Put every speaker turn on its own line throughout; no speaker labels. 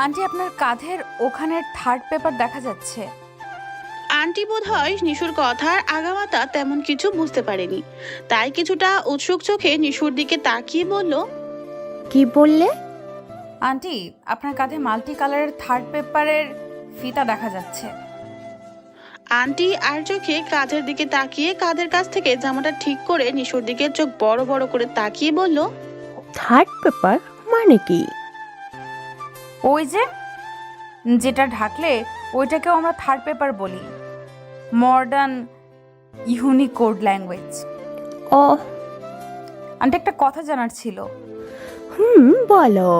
Aunty, আপনার কাঁধের ওখানের থার্ড পেপার দেখা যাচ্ছে।
আন্টি বোধহয় নিশুর কথার আগামাতা তেমন কিছু বুঝতে পারেনি, তাই কিছুটা উৎসুক চোখে নিশুর দিকে তাকিয়ে বলল,
কি বললে?
আন্টি, আপনার কাঁধে মাল্টি কালারের থার্ড পেপারের ফিতা দেখা যাচ্ছে।
আন্টি আর চোখে কাঁধের দিকে তাকিয়ে কাঁধের কাছ থেকে জামাটা ঠিক করে নিশুর দিকে চোখ বড় বড় করে তাকিয়ে বলল,
থার্ড পেপার মানে কি?
ওই যে যেটা ঢাকলে ওইটাকেও আমরা থার্ড পেপার বলি, মডার্ন ইউনিকোড ল্যাঙ্গুয়েজ।
ও
আন্টি, একটা কথা জানার ছিল।
বলো।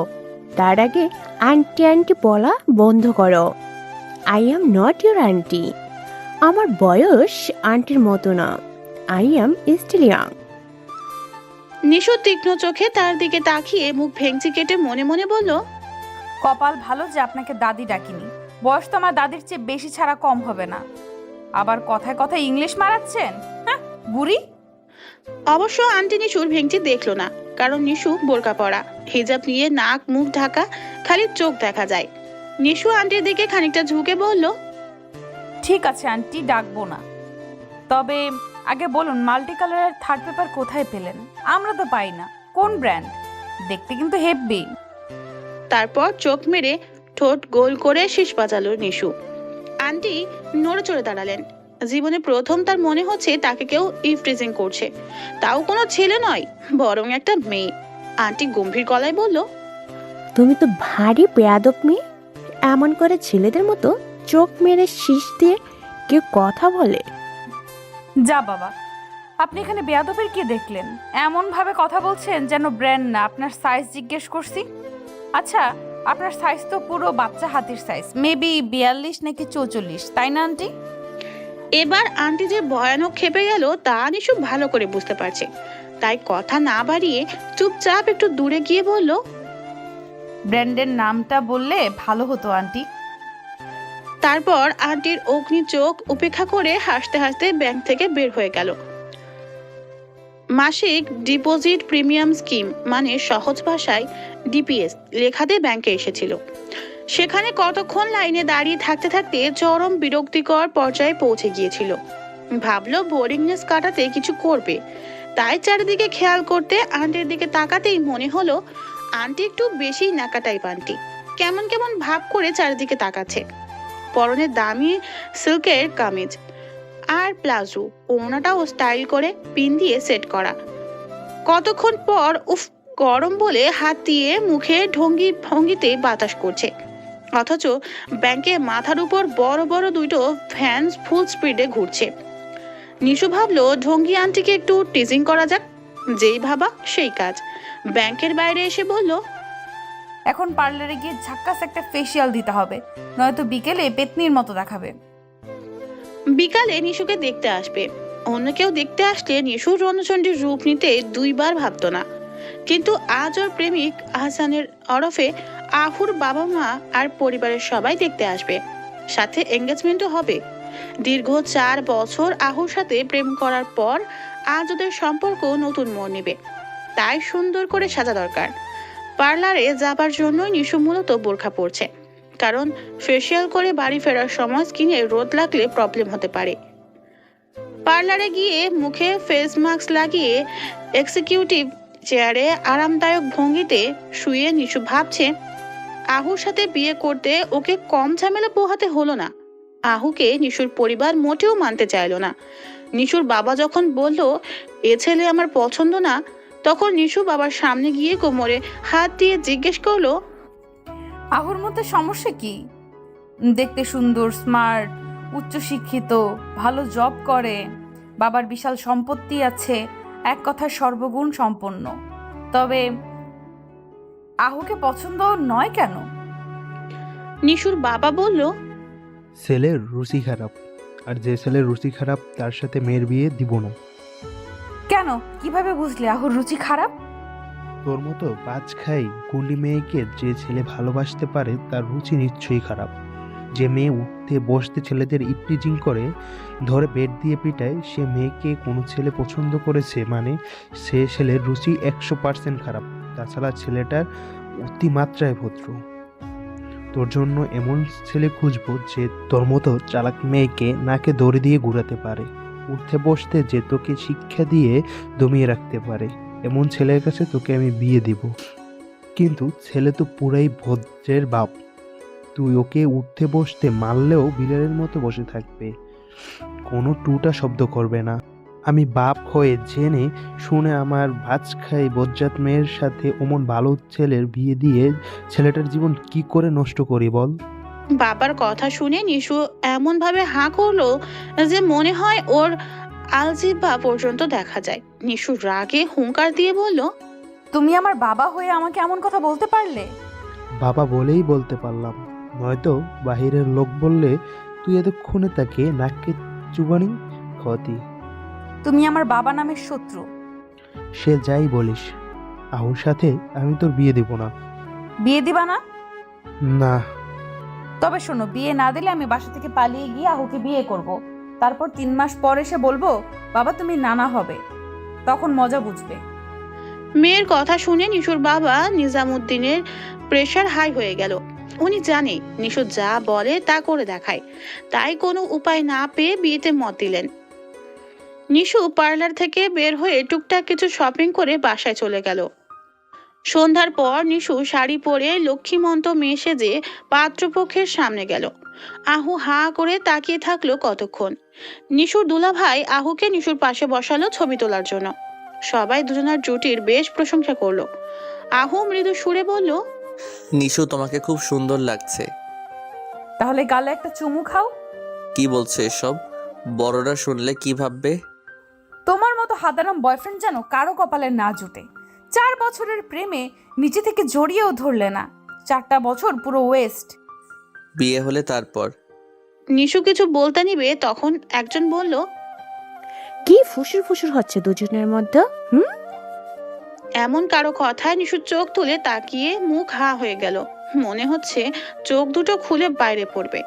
তার আগে আন্টি আন্টি বলা বন্ধ করো। I am not your aunty. আমার বয়স আন্টির মতো না। I am still young.
Nishu তীক্ষ্ণ চোখে তার দিকে তাকিয়ে মুখ ভেঙচি কেটে মনে মনে বলল,
কপাল ভালো যে আপনাকে দাদি ডাকিনি। বয়স তো আমার দাদির চেয়ে বেশি ছাড়া কম হবে না। আবার কথায় কথায় ইংলিশ মারাচ্ছেন, হ্যাঁ বুড়ি।
অবশ্য আন্টি নিশুর ভেঙচি দেখলো না, কারণ নিশু বোরকা পরা, হিজাব নিয়ে নাক মুখ ঢাকা, খালি চোখ দেখা যায়। নিশু আন্টির দিকে খানিকটা ঝুঁকে বলল,
ঠিক আছে আন্টি, ডাকবো না। তবে আগে বলুন, মাল্টি কালারের থার্ড পেপার কোথায় পেলেন? আমরা তো পাই না। কোন ব্র্যান্ড? দেখতে কিন্তু হেব্বি।
তারপর চোখ মেরে ঠোঁট গোল করে শীষ বাজালো নিশু। আন্টি নড়ে চড়ে দাঁড়ালেন। জীবনে প্রথম তার মনে হচ্ছে তাকে কেউ ইভটিজিং করছে, তাও কোনো ছেলে নয়, বরং একটা মেয়ে। আন্টি গম্ভীর গলায় বলল,
তুমি তো ভারী বেয়াদব মেয়ে। এমন করে ছেলেদের মতো চোখ মেরে শীষ দিয়ে কেউ কথা বলে?
যা বাবা, আপনি এখানে বেয়াদবের কি দেখলেন? এমন ভাবে কথা বলছেন যেন ব্র্যান্ড না, আপনার সাইজ জিজ্ঞেস করছি। আচ্ছা, আপনার সাইজ তো পুরো বাচ্চা হাতির সাইজ, মেবি 42 নাকি 44, তাই না আন্টি?
এবার আন্টি যে ভয়ানক খেপে গেল তা নিশু ভালো করে বুঝতে পারছে, তাই কথা না বাড়িয়ে চুপচাপ একটু দূরে গিয়ে বলল,
ব্র্যান্ডের নামটা বললে ভালো হতো আন্টি।
তারপর আন্টির অগ্নি চোখ উপেক্ষা করে হাসতে হাসতে ব্যাংক থেকে বের হয়ে গেল। মাসিক ডিপোজিট প্রিমিয়াম স্কিম মানে সহজ ভাষায় ডিপিএস লেখাতে ব্যাংকে এসেছিল। সেখানে কতক্ষণ লাইনে দাঁড়িয়ে থাকতে থাকতে চরম বিরক্তিকর পর্যায়ে পৌঁছে গিয়েছিল। ভাবলো বোরিংনেস কাটাতে কিছু করবে, তাই চারিদিকে খেয়াল করতে আন্টির দিকে তাকাতেই মনে হলো আন্টি একটু বেশি ন্যাকা টাইপ। আন্টি কেমন কেমন ভাব করে চারিদিকে তাকাচ্ছে। পরনে দামি সিল্কের কামিজ আর প্লাজো, ওড়নাটাও স্টাইল করে পিন দিয়ে সেট করা। কতক্ষণ পর উফ, গরম বলে হাত দিয়ে মুখে ভঙ্গিতে বাতাস করছে, অথচ ব্যাংকে মাথার উপর বড় বড় দুটো ফ্যান ফুল স্পিডে ঘুরছে। নিশু ভাবলো ঢঙ্গি আন্টিকে একটু টিজিং করা যাক। যেই ভাবা সেই কাজ। ব্যাংকের বাইরে এসে বলল,
এখন পার্লারে গিয়ে ঝাক্কাস একটা ফেসিয়াল দিতে হবে, নয়তো বিকেলে পেতনির মতো দেখাবে।
বিকালে নিশুকে দেখতে আসবে। অন্য কেউ দেখতে আসলে নিশুর রণচণ্ডীর রূপ নিতে দুইবার ভাবতো না, কিন্তু আজ ওর প্রেমিক আহসানের ওরফে আহুর বাবা মা আর পরিবারের সবাই দেখতে আসবে, সাথে এঙ্গেজমেন্টও হবে। দীর্ঘ 4 বছর আহুর সাথে প্রেম করার পর আজ ওদের সম্পর্ক নতুন মোড় নেবে, তাই সুন্দর করে সাজা দরকার। পার্লারে যাবার জন্য নিশু মূলত বোরখা পরছে, কারণ ফেসিয়াল করে বাড়ি ফেরার সময় স্কিনে রোদ লাগলে প্রবলেম হতে পারে। পার্লারে গিয়ে মুখে ফেস মাস্ক লাগিয়ে এক্সিকিউটিভ চেয়ারে আরামদায়ক ভঙ্গিতে শুয়ে নিশু ভাবছে, আহুর সাথে বিয়ে করতে ওকে কম ঝামেলা পোহাতে হলো না। আহুকে নিশুর পরিবার মোটেও মানতে চাইল না। নিশুর বাবা যখন বলল এ ছেলে আমার পছন্দ না, তখন নিশু বাবার সামনে গিয়ে কোমরে হাত দিয়ে জিজ্ঞেস করলো,
আহুর মধ্যে সমস্যা কি? দেখতে সুন্দর, স্মার্ট, উচ্চশিক্ষিত, ভালো জব করে, বাবার বিশাল সম্পত্তি আছে, এক কথায় সর্বগুণ সম্পন্ন। তবে আহুকে পছন্দ নয় কেন?
নিশুর বাবা বলল,
ছেলের রুচি খারাপ, আর যে ছেলের রুচি খারাপ তার সাথে মেয়ের বিয়ে দিব না।
কেন? কিভাবে বুঝলে আহুর রুচি খারাপ?
তোর মতো বাজ খাই গুলি মেয়েকে যে ছেলে ভালোবাসতে পারে তার রুচি নিশ্চয়ই খারাপ। যে মেয়ে উঠতে বসতে ছেলেদের ইপটিজিং করে, ধরে বেড দিয়ে পিটায়, সে মেয়েকে কোনো ছেলে পছন্দ করেছে মানে সে ছেলের রুচি 100% খারাপ। তাছাড়া ছেলেটার অতিমাত্রায় ভদ্র। তোর জন্য এমন ছেলে খুঁজবো যে তোর মতো চালাক মেয়েকে নাকে দড়ি দিয়ে ঘুরাতে পারে, উঠতে বসতে যে তোকে শিক্ষা দিয়ে দমিয়ে রাখতে পারে। এমন ছেলের কাছে তোকে আমি বিয়ে দিব। কিন্তু ছেলে তো পুরাই ভদ্রের বাপ, তুই ওকে উঠতে বসতে মারলেও বিড়ালের মতো বসে থাকবে, কোনো টুটা শব্দ করবে না। আমি বাপ হয়ে জেনে শুনে আমার ভাজ খাই বজ্জাত মেয়ের সাথে অমন ভালো ছেলের বিয়ে দিয়ে ছেলেটার জীবন কি করে নষ্ট করি বল?
বাবার কথা শুনে নিশু এমন ভাবে হাঁ করলো যে মনে হয় ওর আলজিহ্বা পর্যন্ত দেখা যায়। নিশু রাগে হুঙ্কার দিয়ে বলল,
তুমি আমার বাবা হয়ে আমাকে এমন কথা বলতে পারলে?
বাবা বলেই বলতে পারলাম, নয়তো বাহিরের লোক বললে তুই এতক্ষণে তাকে নাককে চুবানি ক্ষতি।
তুমি আমার বাবা নামের শত্রু।
সে যাই বলিস, আহুর সাথে আমি তোর বিয়ে দিব না।
বিয়ে দিবা না?
না।
তবে শোনো, বিয়ে না দিলে আমি বাসা থেকে পালিয়ে গিয়ে আহুকে বিয়ে করব। তারপর 3 মাস পর এসে বলবো বাবা তুমি নানা হবে, তখন মজা বুঝবে।
মেয়ের কথা শুনে নিশুর বাবা নিজামুদ্দিনের প্রেশার হাই হয়ে গেল। উনি জানে নিশু যা বলে তা করে দেখায়, তাই কোনো উপায় না পেয়ে বিয়েতে মত দিলেন। নিশু পার্লার থেকে বের হয়ে টুকটাক কিছু শপিং করে বাসায় চলে গেল। সন্ধ্যার পর নিশু শাড়ি পরে লক্ষ্মীমন্ত মেয়ে সেজে পাত্রপক্ষের সামনে গেল। আহু হাঁ করে তাকিয়ে থাকলো কতক্ষণ। নিশুর দুলাভাই আহুকে নিশুর পাশে বসালো ছবি তোলার জন্য। সবাই দুজনার জুটির বেশ প্রশংসা করলো। আহু মৃদু সুরে বলল,
নিশু তোমাকে খুব সুন্দর লাগছে।
তাহলে গালে একটা চুমু খাও।
কি বলছো এসব? বড়রা শুনলে কি ভাববে?
তোমার মতো হাদারাম বয়ফ্রেন্ড যেন কারো কপালে না জুটে। 4 বছরের প্রেমে নিচে থেকে জড়িয়েও ধরলে না, 4টা বছর পুরো ওয়েস্ট।
বিয়ে হলে তারপর?
নিশু কিছু বলতে নিবে তখন একজন বলল,
কি ফুসুর ফুসুর হচ্ছে দুজনের মধ্যে?
এমন কারো কথায় নিশু চোখ তুলে তাকিয়ে মুখ হাঁ হয়ে গেল। মনে হচ্ছে চোখ দুটো খুলে বাইরে পড়বে,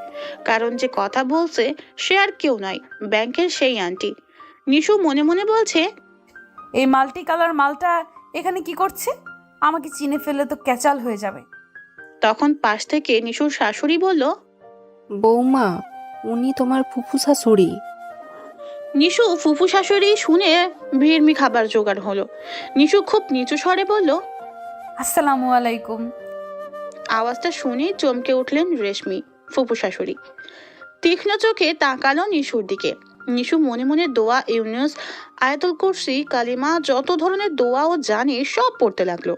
কারণ যে কথা বলছে সে আর কেউ নয়, ব্যাংকের সেই আন্টি। নিশু মনে মনে বলছে,
এই মাল্টি কালার মালটা এখানে কি করছে? আমাকে চিনে ফেললে তো ক্যাচাল হয়ে যাবে।
তখন পাশ থেকে নিশুর শাশুড়ি বলল,
বৌমা, উনি তোমার ফুফু শাশুড়ি।
নিশু ফুফু শাশুড়ি শুনে ভিড়মি খাবার জোগাড় হলো। নিশু খুব নিচু স্বরে বলল,
আসসালামু আলাইকুম।
আওয়াজটা শুনে চমকে উঠলেন রেশমি ফুফু শাশুড়ি। তীক্ষ্ণ চোখে তাকালো নিশুর দিকে। নিশু মনে মনে দোয়া, ইউনুস, আয়াতুল কুরসি, কালিমা, যত ধরনের দোয়া ও জানে সব পড়তে লাগলো।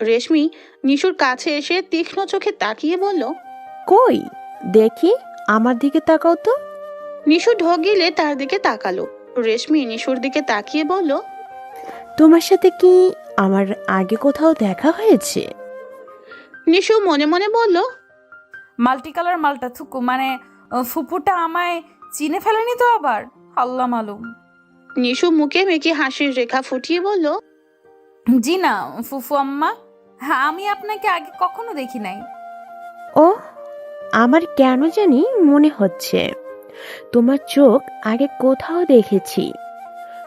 রেশমি নিশুর কাছে এসে তীক্ষ্ণ চোখে তাকিয়ে বলল,
কই দেখি, আমার দিকে তাকাও তো।
নিশু ঢোক গিলে তার দিকে তাকালো। রেশমি নিশুর দিকে তাকিয়ে বলল,
তোমার সাথে কি আমার আগে কোথাও দেখা হয়েছে?
নিশু মনে মনে বলল,
মাল্টি কালার মালটা থুকু মানে ফুপুটা আমায় চিনে ফেলেনি তো আবার? আল্লাহ মালুম।
নিশু মুখে মেখে হাসির রেখা ফুটিয়ে বলল,
জি না ফুফু আম্মা, হ্যাঁ আমি আপনাকে আগে কখনো দেখি নাই।
ও, আমার কেন জানি মনে হচ্ছে তোমার চোখ আগে কোথাও দেখেছি।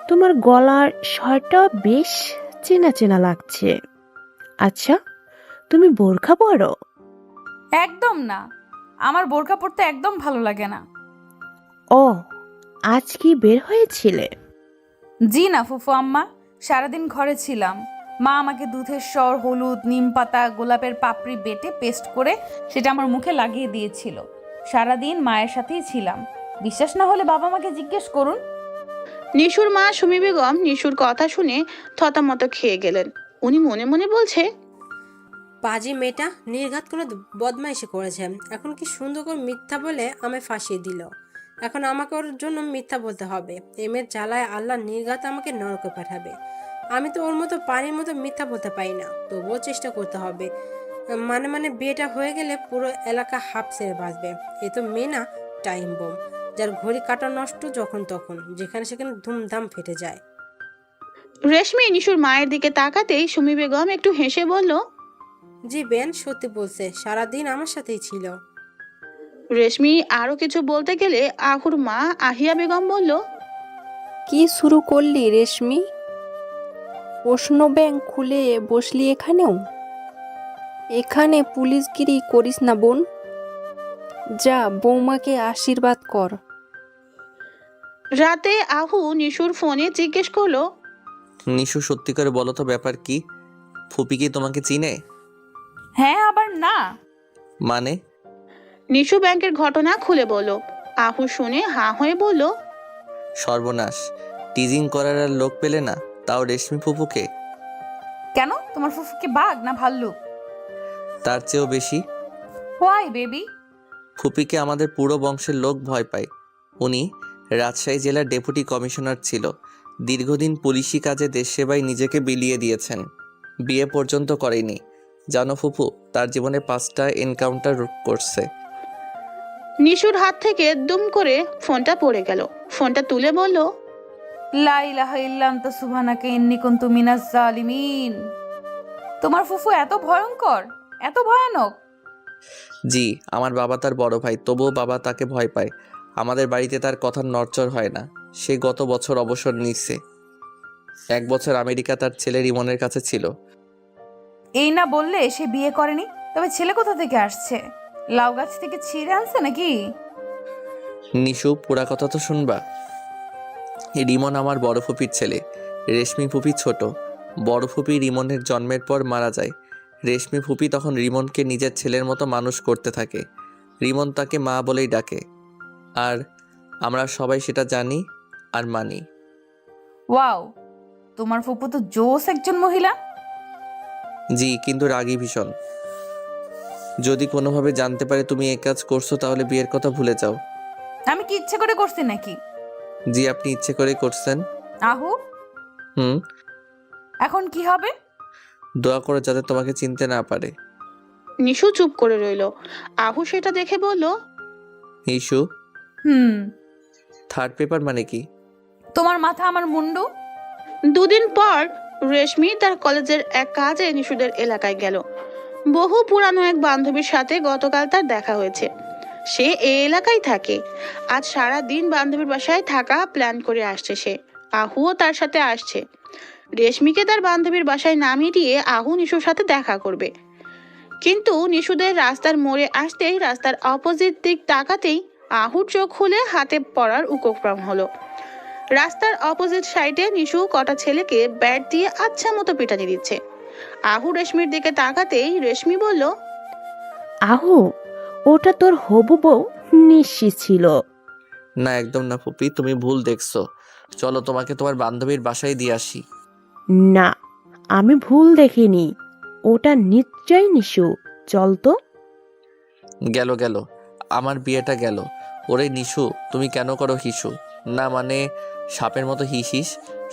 তোমার গলার স্বরটা বেশ চেনা চেনা লাগছে। আচ্ছা, তুমি বোরখা পরো?
একদম না, আমার বোরকা পরতে একদম ভালো লাগে না।
ও, আজ কি বের হয়েছিলে?
জি না ফুফু আম্মা, সারাদিন ঘরে ছিলাম। মা আমাকে দুধের স্বর, হলুদ, নিম পাতা, গোলাপের পাপড়ি বেটে পেস্ট করে সেটা আমার মুখে লাগিয়ে দিয়েছিল। সারাদিন মায়ের সাথেই ছিলাম। বিশ্বাস না হলে বাবা মাকে জিজ্ঞেস করুন।
নিশুর মা সুমি বেগম নিশুর কথা শুনে থতমত খেয়ে গেলেন। উনি মনে মনে বলছে,
পাজি মেয়েটা নির্ঘাত করে বদমাইশি করেছে, এখন কি সুন্দর করে মিথ্যা বলে আমায় ফাঁসিয়ে দিল। এখন আমাকে ওর জন্য মিথ্যা বলতে হবে। এই মেয়ের জ্বালায় আল্লাহ নির্ঘাত আমাকে নরকে পাঠাবে। আমি তো ওর মতো পানির মতো মিথ্যা বলতে পারি না, তবুও চেষ্টা করতে হবে। মানে বিয়েটা হয়ে গেলে পুরো এলাকা হাফ ছেড়ে বাঁচবে। এ তো মেয়ে না, টাইম বোম, যার ঘড়ি কাটা নষ্ট যখন তখন, যেখানে সেখানে ধুমধাম ফেটে যায়।
রেশমি নিশুর মায়ের দিকে তাকাতেই সুমি বেগম একটু হেসে বলল,
জি বেন, সত্যি বলছে, সারাদিন আমার সাথেই ছিল।
রেশমি আরো কিছু বলতে গেলে আহুর মা আহিয়া বেগম বলল,
কি শুরু করলি রেশমি? প্রশ্ন ব্যাংক খুলে বসলি এখানেও? এখানে পুলিশগিরি করিস না বোন। যা বৌমাকে আশীর্বাদ কর।
রাতে আহু নিশুর ফোনে জিজ্ঞেস করলো,
নিশু সত্যি করে বলো তো ব্যাপার কি? ফুপি কি তোমাকে চিনে?
হ্যাঁ আবার না।
মানে?
নিশু ব্যাংকের ঘটনা খুলে বলল। আহু শুনে হাঁ হয়ে বলল,
সর্বনাশ, টিজিং করার আর লোক পেলে না, তাও রেশমি ফুপুকে।
কেন, তোমার ফুফুকে বাঘ না ভাল্লুক?
তার চেয়েও বেশি।
Why baby?
ফুপিকে আমাদের পুরো বংশের লোক ভয় পায়। উনি রাজশাহী জেলার ডেপুটি কমিশনার ছিল। দীর্ঘদিন পুলিশি কাজে দেশ সেবায় নিজেকে বিলিয়ে দিয়েছেন। বিয়ে পর্যন্ত করেনি। জানো ফুপু, তার জীবনে 5টা এনকাউন্টার করছে।
নিশুর হাত থেকে দুম করে ফোনটা পড়ে গেল। ফোনটা তুলে বলল,
লা ইলাহা ইল্লা আনতা সুবহানাকা ইন্নী কুনতু মিনাজ জালিমিন। তোমার ফুফু এত ভয়ঙ্কর, এত ভয়ানক?
জি, আমার বাবা তার বড় ভাই, তবুও বাবা তাকে ভয় পায়। আমাদের বাড়িতে তার কথার নড়চড় হয় না। সে গত বছর অবসর নিচ্ছে। 1 বছর আমেরিকা তার ছেলে রিমনের কাছে ছিল।
এই না বললে সে বিয়ে করেনি, তবে ছেলে কোথা থেকে আসছে? লাউ গাছ থেকে ছিঁড়ে আনছে নাকি?
নিশু, পুরা কথা তো শুনবা। রিমন আমার বড় ফুপির ছেলে। রেশমি ফুপি ছোট। বড় ফুপি রিমনের জন্মের পর মারা যায়। রেশমি ফুপি তখন রিমনকে নিজের ছেলের মতো মানুষ করতে থাকে। রিমন তাকে মা বলেই ডাকে। আর আমরা সবাই সেটা জানি আর মানি।
ওয়াও, তোমার ফুফু তো জোস একজন মহিলা।
জি, কিন্তু রাগী ভীষণ। যদি কোনোভাবে জানতে পারে তুমি এই কাজ করছো, তাহলে বিয়ের কথা ভুলে যাও।
আমি কি ইচ্ছে করে করছি নাকি?
জি, আপনি ইচ্ছে করে করছেন।
আহু,
হুম।
এখন কি হবে?
দোয়া করে যাতে তোমাকে চিনতে না পারে।
নিশু চুপ করে রইল। আহু সেটা দেখে বলল,
ইস্যু
হুম।
থার্ড পেপার মানে কি?
তোমার মাথা আমার মুন্ডু।
2 দিন পর রেশমি তার কলেজের এক কাজে নিশুদের এলাকায় গেল। বহু পুরানো এক বান্ধবীর সাথে গতকাল তার দেখা হয়েছে। সে এই এলাকায় থাকে। আজ সারা দিন বান্ধবীর বাসায় থাকা প্ল্যান করে আসছে সে। আহুও তার সাথে আসছে। রেশমিকে তার বান্ধবীর বাসায় নামিয়ে দিয়ে আহু নিশুর সাথে দেখা করবে। কিন্তু নিশুদের রাস্তার মোড়ে আসতেই রাস্তার অপোজিট দিক তাকাতেই আহুর চোখ খুলে হাতে পড়ার উপক্রম হলো। রাস্তার অপোজিট সাইডে নিশু কটা ছেলেকে ব্যাট দিয়ে আচ্ছা মতো পিটানি দিচ্ছে। আহু রেশমির দিকে তাকাতেই রেশমি বলল,
আহু, ওটা তোর হবু বউ নিশ্চিত ছিল।
না, একদম না ফুপি, তুমি ভুল দেখছো। চলো তোমাকে তোমার বান্ধবীর বাসায় দিয়ে আসি।
না, আমি ভুল দেখিনি, ওটা নিশ্চয় নিশু। চল তো।
গেল গেল, আমার বিয়েটা গেল। ওরে নিশু, তুমি কেন করো হিসু? না মানে সাপের মতো হিসিস,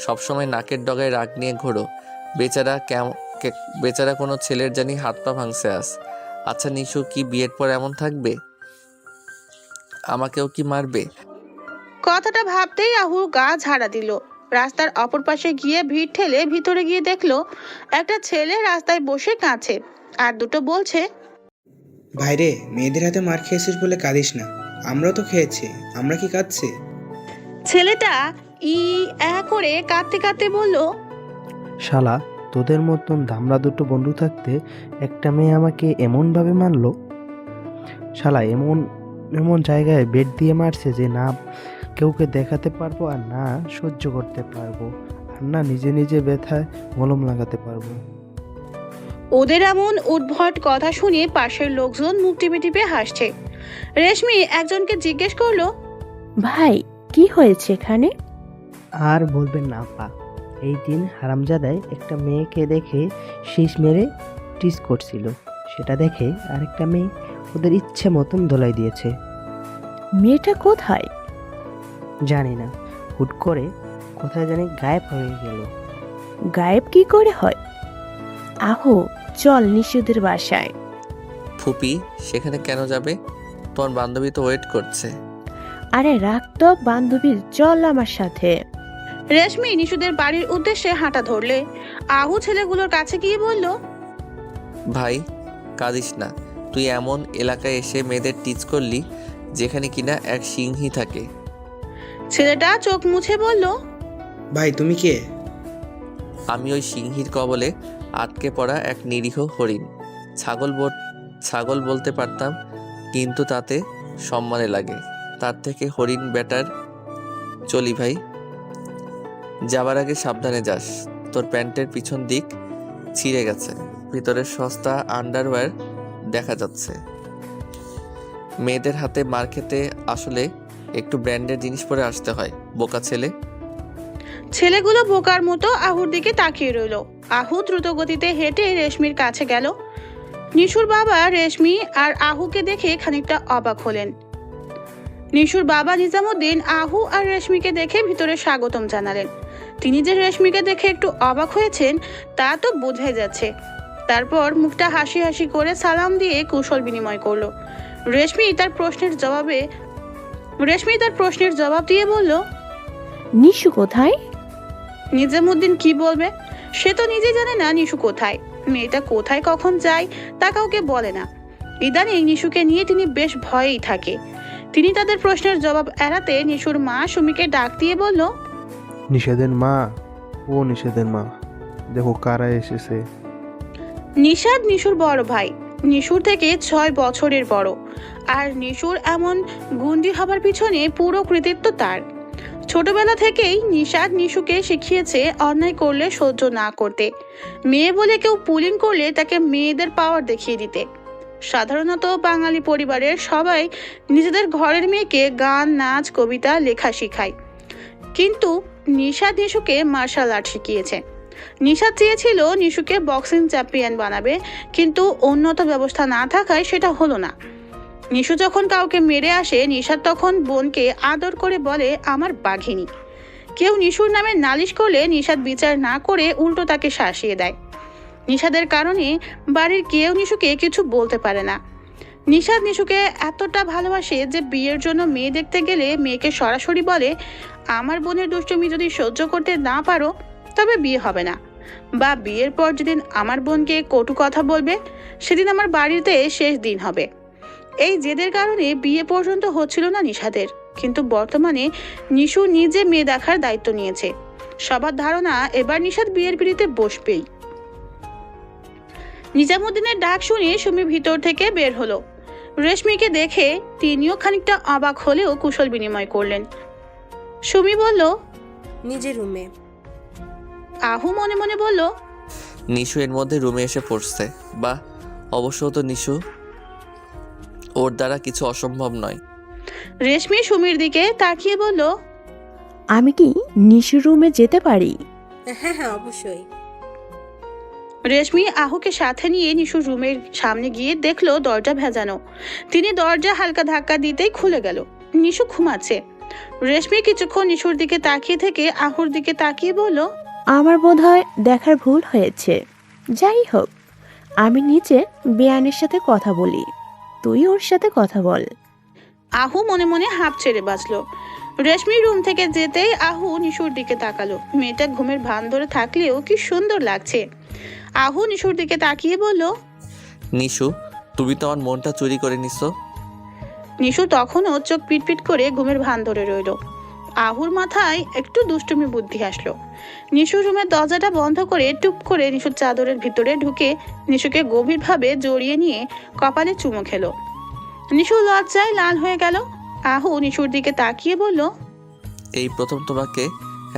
সবসময় নাকের ডগায় রাগ নিয়ে ঘোরো। বেচারা কোনো ছেলের জানি হাত পা ভাঙছে আস। আচ্ছা নিশু, কি বিয়ের পর এমন থাকবে? আমাকেও কি মারবে?
কথাটা ভাবতেই আহু গা ঝাড়া দিল। রাস্তার অপর পাশে গিয়ে ভিড় ঠেলে ভিতরে গিয়ে দেখলো একটা ছেলে রাস্তায় বসে কাঁদছে আর দুটো বলছে,
ভাইরে, মেয়েদের হাতে মার খেয়েছিস বলে কাঁদিস না। আমরা তো খেয়েছি, আমরা কি কাঁদছি?
ছেলেটা ই করে কাঁদতে কাঁদতে বলল,
শালা, তোদের মতন ধামড়া দুটো বন্ধু থাকতে একটা মেয়ে আমাকে এমনভাবে মারলো। শালা এমন এমন জায়গায় বেড দিয়ে মারছে যে না কেউকে দেখাতে পারবো আর না সহ্য করতে পারবো, আর না নিজে নিজে ব্যথায় মলম লাগাতে পারবো।
ওদের এমন উদ্ভট কথা শুনে পাশের লোকজন মুখ টিপে টিপে হাসছে। রেশমি একজনকে জিজ্ঞেস করলো,
ভাই, কি হয়েছে এখানে?
আর বলবেন না আপা, এই দিন হারামজাদায় একটা মেয়েকে দেখে শীষ মেরে টিস করছিল, সেটা দেখে আরেকটা মেয়ে ওদের ইচ্ছে মতন দোলাই দিয়েছে।
মেয়েটা কোথায়?
জানি না, হুট করে কোথায় জানি গায়েব হয়ে গেল।
গায়েব কি করে হয়? আহো, চল নিশুদের বাসায়।
ফুপি, সেখানে কেন যাবে? তোমার বান্ধবী তো ওয়েট করছে।
আরে রাখ তো বান্ধবীর, চল আমার সাথে।
রেশমি নিশুদের বাড়ির উদ্দেশ্যে হাঁটা ধরলে আহু ছেলেগুলোর কাছে গিয়ে বলল,
ভাই, কাঁদিস না। তুই এমন এলাকায় এসে মেয়েদের টিচ করলি যেখানে কিনা এক সিংহী থাকে।
ছেলেটা চোখ মুছে বলল,
ভাই, তুমি কে?
আমি ওই সিংহীর কবলে আটকে পড়া এক নিরীহ হরিণ। ছাগল বলতে পারতাম, কিন্তু তাতে সম্মানে লাগে, তার থেকে হরিণ বেটার। চলি ভাই, যাবার আগে সাবধানে যাস। তোর প্যান্টের পিছন দিক ছিঁড়ে গেছে, ভিতরে সস্তা আন্ডারওয়্যার দেখা যাচ্ছে। মেয়েদের হাতে মার খেতে আসলে একটু ব্র্যান্ডের জিনিস পরে আসতে হয়, বোকা ছেলে।
ছেলেগুলো বোকার মতো আহুর দিকে তাকিয়ে রইল। আহু দ্রুত গতিতে হেঁটে রেশমির কাছে গেল। নিশুর বাবা রেশমি আর আহুকে দেখে খানিকটা অবাক হলেন। নিশুর বাবা নিজামুদ্দিন আহু আর রেশমিকে দেখে ভিতরে স্বাগতম জানালেন। তিনি যে রেশমিকে দেখে একটু অবাক হয়েছেন তা তো বোঝাই যাচ্ছে। তারপর মুখটা হাসি হাসি করে সালাম দিয়ে কুশল বিনিময় করলো। রেশমি তার প্রশ্নের জবাব দিয়ে বলল,
নিশু কোথায়?
নিজামুদ্দিন কি বলবে? সে তো নিজে জানে না নিশু কোথায়। মেয়েটা কোথায় কখন যায় তা কাউকে বলে না। ইদানিং নিশুকে নিয়ে তিনি বেশ ভয়েই থাকে। তিনি তাদের প্রশ্নের জবাব এড়াতে নিশুর মা সুমিকে ডাক দিয়ে বলল,
নিষেধের মা, ও নিষেধের মা, দেখো কারা এসেছে।
নিশাদ নিশুর বড় ভাই, নিশুর থেকে 6 বছরের বড়। আর নিশুর এমন গুন্ডি হবার পিছনে পুরো কৃতিত্ব তার। ছোটবেলা থেকেই নিশাদ নিশুকে শিখিয়েছে অন্যায় করলে সহ্য না করতে, মেয়ে বলে কেউ পুলিং করলে তাকে মেয়েদের পাওয়ার দেখিয়ে দিতে। সাধারণত বাঙালি পরিবারের সবাই নিজেদের ঘরের মেয়েকে গান, নাচ, কবিতা, লেখা শিখায়, কিন্তু নিশাদ নিশুকে মার্শাল আর্ট শিখিয়েছে। নিশাদ চেয়েছিল নিশুকে বক্সিং চ্যাম্পিয়ন বানাবে, কিন্তু উন্নত ব্যবস্থা না থাকায় সেটা হলো না। নিশু যখন কাউকে মেরে আসে, নিশাদ তখন বোনকে আদর করে বলে আমার বাঘিনী। কেউ নিশুর নামে নালিশ করলে নিশাদ বিচার না করে উল্টো তাকে শাসিয়ে দেয়। নিশাদের কারণে বাড়ির কেউ নিশুকে কিছু বলতে পারে না। নিশাদ নিশুকে এতটা ভালোবাসে যে বিয়ের জন্য মেয়ে দেখতে গেলে মেয়েকে সরাসরি বলে, আমার বোনের দুষ্টুমি যদি সহ্য করতে না পারো তবে বিয়ে হবে না, বা বিয়ের পর যেদিন আমার বোনকে কটু কথা বলবে সেদিন আমার বাড়িতে শেষ দিন হবে। এই জেদের কারণে বিয়ে পর্যন্ত হচ্ছিল না নিশাদের। কিন্তু বর্তমানে নিশু নিজে মেয়ে দেখার দায়িত্ব নিয়েছে। সবার ধারণা এবার নিশাদ বিয়ের পিড়িতে বসবেই। নিজামুদ্দিনের ডাক শুনে সুমি ভিতর থেকে বের হলো। রেশমিকে দেখে তিনিও খানিকটা অবাক হলেও কুশল বিনিময় করলেন। সুমি বলল,
নিজের রুমে।
আহু মনে মনে বলল,
নিশু এর মধ্যে রুমে এসে পড়ছে, বা অবশ্য তো নিশু, ওর দ্বারা কিছু অসম্ভব নয়।
রেশমি সুমির দিকে তাকিয়ে বলল,
আমি কি নিশুর রুমে যেতে পারি?
হ্যাঁ হ্যাঁ, অবশ্যই।
রেশমি আহুকে সাথে নিয়ে নিশুর রুমের সামনে গিয়ে দেখলো দরজা ভেজানো। তিনি দরজা হালকা ধাক্কা দিতেই খুলে গেল। নিশু ঘুমাচ্ছে। রেশমি কিছুক্ষণ নিশুর দিকে তাকিয়ে থেকে আহুর দিকে তাকিয়ে বলল,
আমার বোধহয় দেখার ভুল হয়েছে। যাই হোক, আমি নিচে বেয়ানের সাথে কথা বলি, তুই ওর সাথে কথা বল।
আহু মনে মনে হাঁপ ছেড়ে বাঁচলো। রেশমি রুম থেকে যেতেই আহু নিশুর দিকে তাকালো। মেয়েটা ঘুমের ভান ধরে থাকলেও কি সুন্দর লাগছে। আহু নিশুর দিকে তাকিয়ে বলল,
নিশু, তুমি তো আমার মনটা চুরি করে নিছো।
নিশু তখনও চোখ পিটপিট করে ঘুমের ভান ধরে রইল। আহুর মাথায় একটু দুষ্টুমি বুদ্ধি আসলো। নিশুর রুমের দরজাটা বন্ধ করে টুপ করে নিশুর চাদরের ভিতরে ঢুকে নিশুকে গভীরভাবে জড়িয়ে নিয়ে কপালে চুমো খেলো। নিশু লজ্জায় লাল হয়ে গেল। আহু নিশুর দিকে তাকিয়ে বলল,
এই প্রথম তোমাকে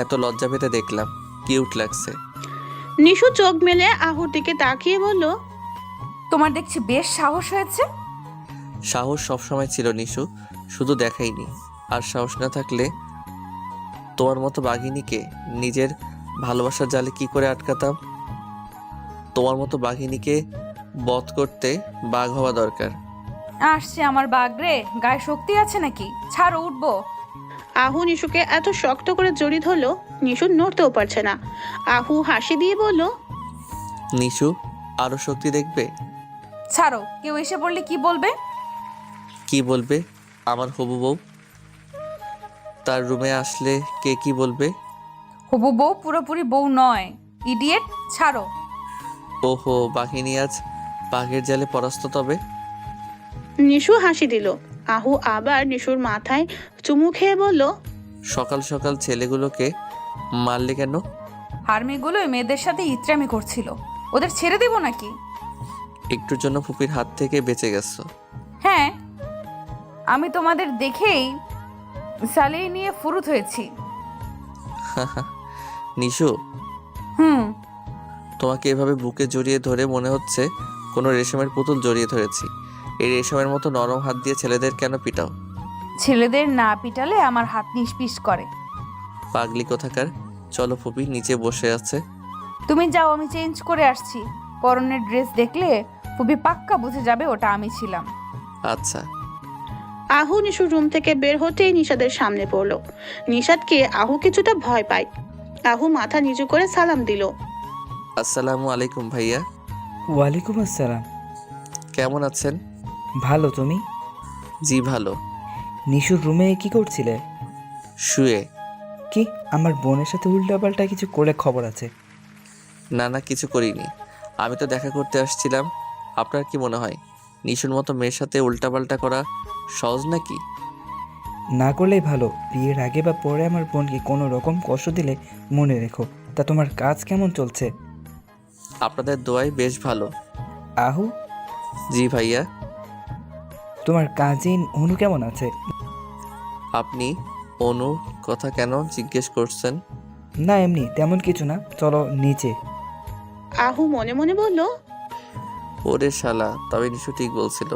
এত লজ্জা পেতে দেখলাম, কিউট লাগছে।
নিশু চোখ মেলে আহুর দিকে তাকিয়ে বলল,
তোমার দেখছি বেশ সাহস হয়েছে।
সাহস সবসময় ছিল নিশু, শুধু দেখাইনি। আর সাহস না থাকলে তোমার মতো বাঘিনীকে নিজের ভালোবাসার জালে কি করে আটকাতাম? তোমার মতো বাঘিনীকে বধ করতে বাঘ হওয়া দরকার।
আসছে আমার বাঘ রে, গায়ে শক্তি আছে নাকি? ছাড়ো, উঠবো।
আহু নিশুকে এত শক্ত করে জড়িয়ে ধরলো, নিশু নড়তেও পারছে না। আহু হাসি দিয়ে বলল,
নিশু, আরো শক্তি দেখবে?
ছাড়ো, কেউ এসে পড়লে কি বলবে?
কি বলবে? আমার হবু বউ তার রুমে আসলে কে কি বলবে?
হবু বউ পুরোপুরি বউ নয়, ইডিয়েট। ছাড়ো।
ওহো, বাঘিনী আজ বাঘের জালে পরাস্ত তবে।
নিশু হাসি দিল। আহু আবার নিশুর মাথায় চুমু খেয়ে বলল,
সকাল সকাল ছেলেগুলোকে মারলে কেন?
হারমিগুলো মেয়েদের সাথে ইত্রামি করছিল, ওদের ছেড়ে দেব নাকি?
একটুর জন্য ফুপির হাত থেকে বেঁচে গেছো।
হ্যাঁ। আমি তোমাদের দেখেই সালিয়ে নিয়ে ফুরুত হয়েছি।
নিশু,
হুম।
তোমাকে এভাবে বুকে জড়িয়ে ধরে মনে হচ্ছে কোনো রেশমের পুতুল জড়িয়ে ধরেছি। এই রেশমের মতো নরম হাত দিয়ে ছেলেদের কেন পিটাও?
ছেলেদের না পিটালে আমার হাত নিষ্পিস করে।
পাগলি কোথাকার। চলো ফুপি, নিচে বসে আছে।
তুমি যাও, আমি চেঞ্জ করে আসছি। পরনের ড্রেস দেখলে খুবই পাক্কা বুঝে যাবে ওটা আমি ছিলাম।
আচ্ছা।
আহু নিশুর রুম থেকে বের হতেই নিশাদের সামনে পড়লো। নিশাদকে আহু কিছুটা ভয় পায়। আহু মাথা নিচু করে সালাম দিল।
আসসালামু আলাইকুম ভাইয়া।
ওয়ালাইকুম আসসালাম।
কেমন আছেন?
ভালো, তুমি?
জি ভালো।
নিশুর রুমে কি করছিলে?
শুয়ে।
কি, আমার বোনের সাথে উল্টাপাল্টা কিছু করে খবর আছে?
না না, কিছু করিনি। আমি তো দেখা করতে আসছিলাম। আপনার কি মনে হয় নিশুর মতো মেয়ের সাথে উল্টাপাল্টা করা সহজ নাকি?
না করলেই ভালো। বিয়ের আগে বা পরে আমার বোনকে কোনো রকম কষ্ট দিলে মনে রেখো। তা তোমার কাজ কেমন চলছে?
আপনাদের দোয়াই বেশ ভালো।
আহু,
জি ভাইয়া।
তোমার কাজিন অনু কেমন আছে?
আপনি অনু কথা কেন জিজ্ঞেস করছেন?
না, এমনি, তেমন কিছু না। চলো নিচে।
আহু মনে মনে বলল,
ওরে শালা, তবে নিশু ঠিক বলছিল।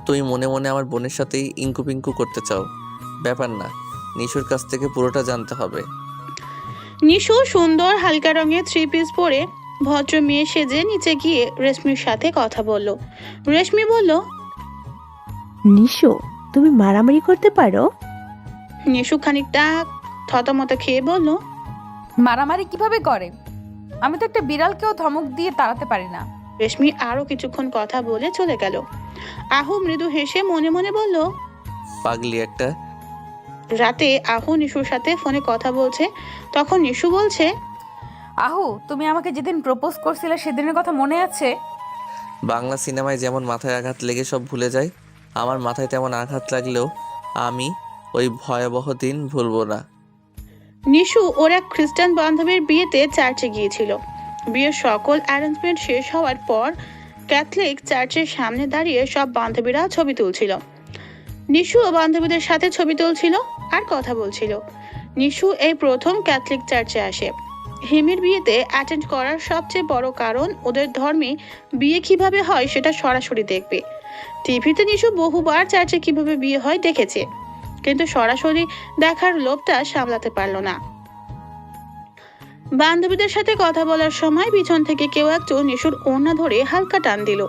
তুমি মনে মনে আমার বোনের সাথেই ইঙ্কু পিঙ্কু করতে চাও। ব্যাপার না, নিশুর কাছ থেকে পুরোটা জানতে হবে।
নিশু সুন্দর হালকা রঙের 3 পিস পরে ভদ্র মেয়ে সেজে নিচে গিয়ে রেশমির সাথে কথা বলল। রেশমি বলল,
নিশু, তুমি মারামারি করতে পারো?
নিশু খানিকটা থতমত খেয়ে বলল,
মারামারি কিভাবে করে? আমি তো একটা বিড়ালকেও ধমক দিয়ে তাড়াতে পারি না।
রেশমি আরো কিছুক্ষণ কথা বলে চলে গেল। আহু মৃদু হেসে মনে মনে বলল,
পাগলি একটা।
রাতে আহু নিশুর সাথে ফোনে কথা বলছে। তখন নিশু বলছে,
আহু, তুমি আমাকে যেদিন প্রপোজ করছিলে সেদিনের কথা মনে আছে?
বাংলা সিনেমায় যেমন মাথায় আঘাত লেগে সব ভুলে যায়, আমার মাথায় তেমন আঘাত লাগলেও আমি ওই ভয়াবহ দিন ভুলবো না।
নিশু ওর এক খ্রিস্টান বান্ধবীর বিয়েতে চার্চে গিয়েছিল। বিয়ের সকল অ্যারেঞ্জমেন্ট শেষ হওয়ার পর ক্যাথলিক চার্চের সামনে দাঁড়িয়ে সব বান্ধবীরা ছবি তুলছিল। নিশু ও বান্ধবীদের সাথে ছবি তুলছিল আর কথা বলছিল। নিশু এই প্রথম ক্যাথলিক চার্চে আসে। হিমির বিয়েতে অ্যাটেন্ড করার সবচেয়ে বড় কারণ ওদের ধর্মে বিয়ে কিভাবে হয় সেটা সরাসরি দেখবে। টিভিতে নিশু বহুবার চার্চে কিভাবে বিয়ে হয় দেখেছে, কিন্তু সরাসরি দেখার লোভটা সামলাতে পারল না। বান্ধবীদের সাথে কথা বলার সময় পিছন থেকে কেউ একজন নিশুর ওড়না ধরে হালকা টান দিল।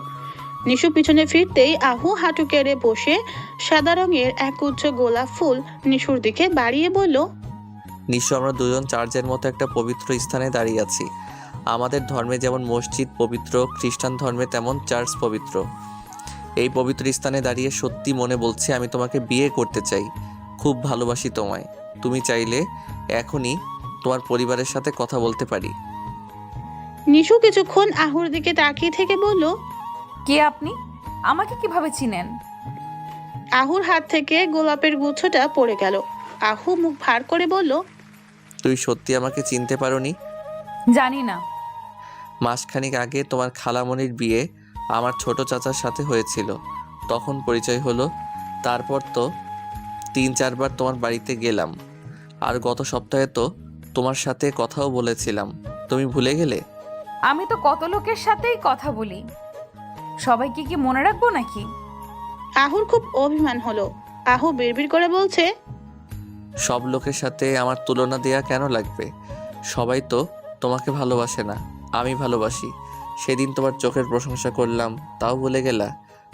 নিশু পিছনে ফিরতেই আহু হাঁটু কেড়ে বসে সাদা রঙের এক গুচ্ছ গোলাপ ফুল নিশুর দিকে বাড়িয়ে বলল,
নিশু, আমরা দুজন চার্চের মতো একটা পবিত্র স্থানে দাঁড়িয়ে আছি। আমাদের ধর্মে যেমন মসজিদ পবিত্র, খ্রিস্টান ধর্মে তেমন চার্চ পবিত্র। এই পবিত্র স্থানে দাঁড়িয়ে সত্যি মনে বলছি আমি তোমাকে বিয়ে করতে চাই। খুব ভালোবাসি তোমায়। তুমি চাইলে এখনই তোমার পরিবারের সাথে কথা বলতে পারি।
নিশু কিছুক্ষণ আহুর দিকে তাকিয়ে থেকে বলল,
কে আপনি? আমাকে কিভাবে চিনেন?
আহুর হাত থেকে গোলাপের গুচ্ছটা পড়ে গেল। আহু মুখ ভার করে বলল,
তুই সত্যি আমাকে চিনতে পারোনি?
জানি না।
মাসখানেক আগে তোমার খালামণির বিয়ে আমার ছোট চাচার সাথে হয়েছিল, তখন পরিচয় হলো। তারপর তো 3-4 বার তোমার বাড়িতে গেলাম, আর গত সপ্তাহে তো তোমার সাথে কথাও বলেছিলাম। তুমি ভুলে গেলে?
আমি তো কত লোকের সাথেই কথা বলি, সবাইকে কি মনে রাখবো নাকি?
আহুর খুব অভিমান হলো। আহু বিড়বিড় করে বলছে,
সব লোকের সাথে আমার তুলনা দেয়া কেন লাগবে? সবাই তো তোমাকে ভালোবাসে না, আমি ভালোবাসি। সেদিন তোমার চোখের প্রশংসা করলাম, তাও ভুলে গেলা?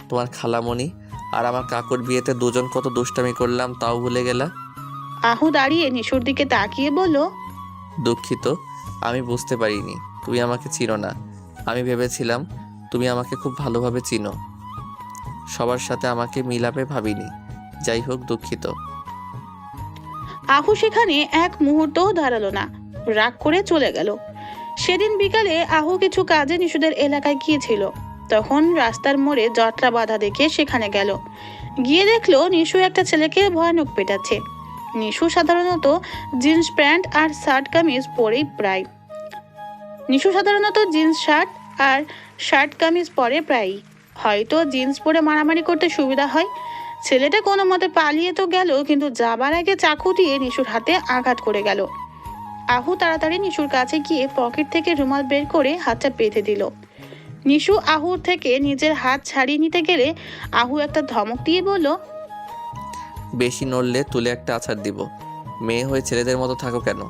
তোমার খালামণি আর আমার কাকুর বিয়েতে দুজন কত দুষ্টামি করলাম, তাও ভুলে গেলা?
আহু দাঁড়িয়ে নিশুর দিকে তাকিয়ে বলল,
দুঃখিত, আমি বুঝতে পারিনি তুমি আমাকে চিনো না। আমি ভেবেছিলাম তুমি আমাকে খুব ভালোভাবে চিনো। সবার সাথে আমাকে মিলাপে ভাবিনি। যাই হোক, দুঃখিত।
আহু সেখানে এক মুহূর্তও দাঁড়ালো না, রাগ করে চলে গেল। সেদিন বিকালে আহু কিছু কাজে নিশুদের এলাকায় গিয়েছিল। তখন রাস্তার মোড়ে জটলা বাঁধা দেখে সেখানে গেল। গিয়ে দেখলো নিশু একটা ছেলেকে ভয়ানক পেটাচ্ছে। নিশু সাধারণত জিন্স প্যান্ট আর শার্ট কামিজ পরেই নিশু সাধারণত জিন্স শার্ট আর শার্ট কামিজ পরে প্রায়ই। হয়তো জিন্স পরে মারামারি করতে সুবিধা হয়। ছেলেটা কোনো মতে পালিয়ে তো গেল, কিন্তু যাবার আগে চাকু দিয়ে নিশুর হাতে আঘাত করে গেল। আহু তাড়াতাড়ি নিশুর কাছে গিয়ে পকেট থেকে রুমাল বের করে হাতটা বেঁধে দিল। নিশু আহুর থেকে নিজের হাত ছাড়িয়ে নিতে গেলে আহু একটা ধমক দিয়ে বলল,
বেশি নড়লে তুলে একটা আছাড় দিব। মেয়ে হয়ে ছেলেদের মতো থাকো কেন?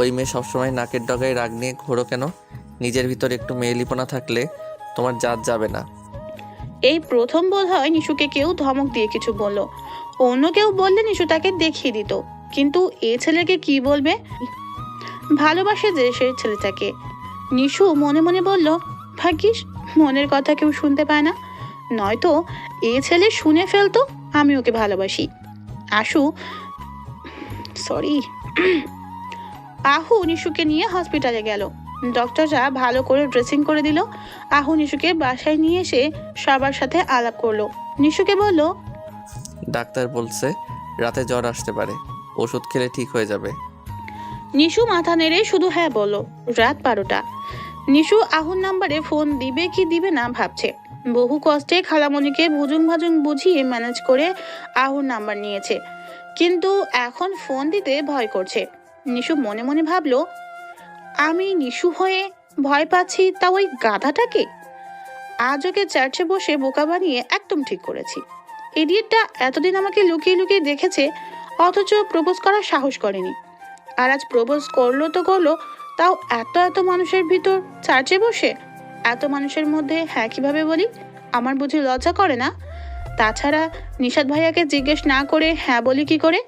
ওই মেয়ে সবসময় নাকের ডগায় রাগ নিয়ে ঘোরো কেন? নিজের ভিতর একটু মেয়েলিপনা থাকলে তোমার জাত যাবে না।
এই প্রথম বোধ হয় নিশুকে কেউ ধমক দিয়ে কিছু বলল। অন্য কেউ বললে নিশু তাকে দেখিয়ে দিত, কিন্তু এ ছেলেকে কি বলবে? ভালোবাসে যে সে ছেলেটাকে। নিশু মনে মনে বলল, ভাগ্যিস মনের কথা কেউ শুনতে পায় না, নয়তো এ ছেলে শুনে ফেলতো আমি ওকে ভালোবাসি। আহু নিশুকে নিয়ে হসপিটালে গেল। ডক্টররা ভালো করে ড্রেসিং করে দিল। আহু নিশুকে বাসায় নিয়ে এসে সবার সাথে আলাপ করলো। নিশুকে বলল,
ডাক্তার বলছে রাতে জ্বর আসতে পারে, ওষুধ খেলে ঠিক হয়ে যাবে।
নিশু মাথা নেড়ে শুধু হ্যাঁ বলল। রাত 12টা। নিশু আহুর নাম্বারে ফোন দিবে কি দিবে না ভাবছে। বহু কষ্টে খালামণিকে ভুজুং ভাজুং বুঝিয়ে ম্যানেজ করে আহুর নাম্বার নিয়েছে, কিন্তু এখন ফোন দিতে ভয় করছে। নিশু মনে মনে ভাবলো, আমি নিশু হয়ে ভয় পাচ্ছি তা ওই গাধাটাকে। আজ ওকে চার্চে বসে বোকা বানিয়ে একদম ঠিক করেছি। ইডিয়েটটা এতদিন আমাকে লুকিয়ে লুকিয়ে দেখেছে, অথচ প্রপোজ করার সাহস করেনি। আর আজ প্রপোজ করলো তো করলো, তাও এত এত মানুষের ভিতর চার্চে বসে। এত মানুষের মধ্যে হ্যাঁ কিভাবে বলি? আমার বুঝি লজ্জা করে না? তাছাড়া নিশাদ ভাইয়াকে জিজ্ঞেস না করে হ্যাঁ বলি কি করে?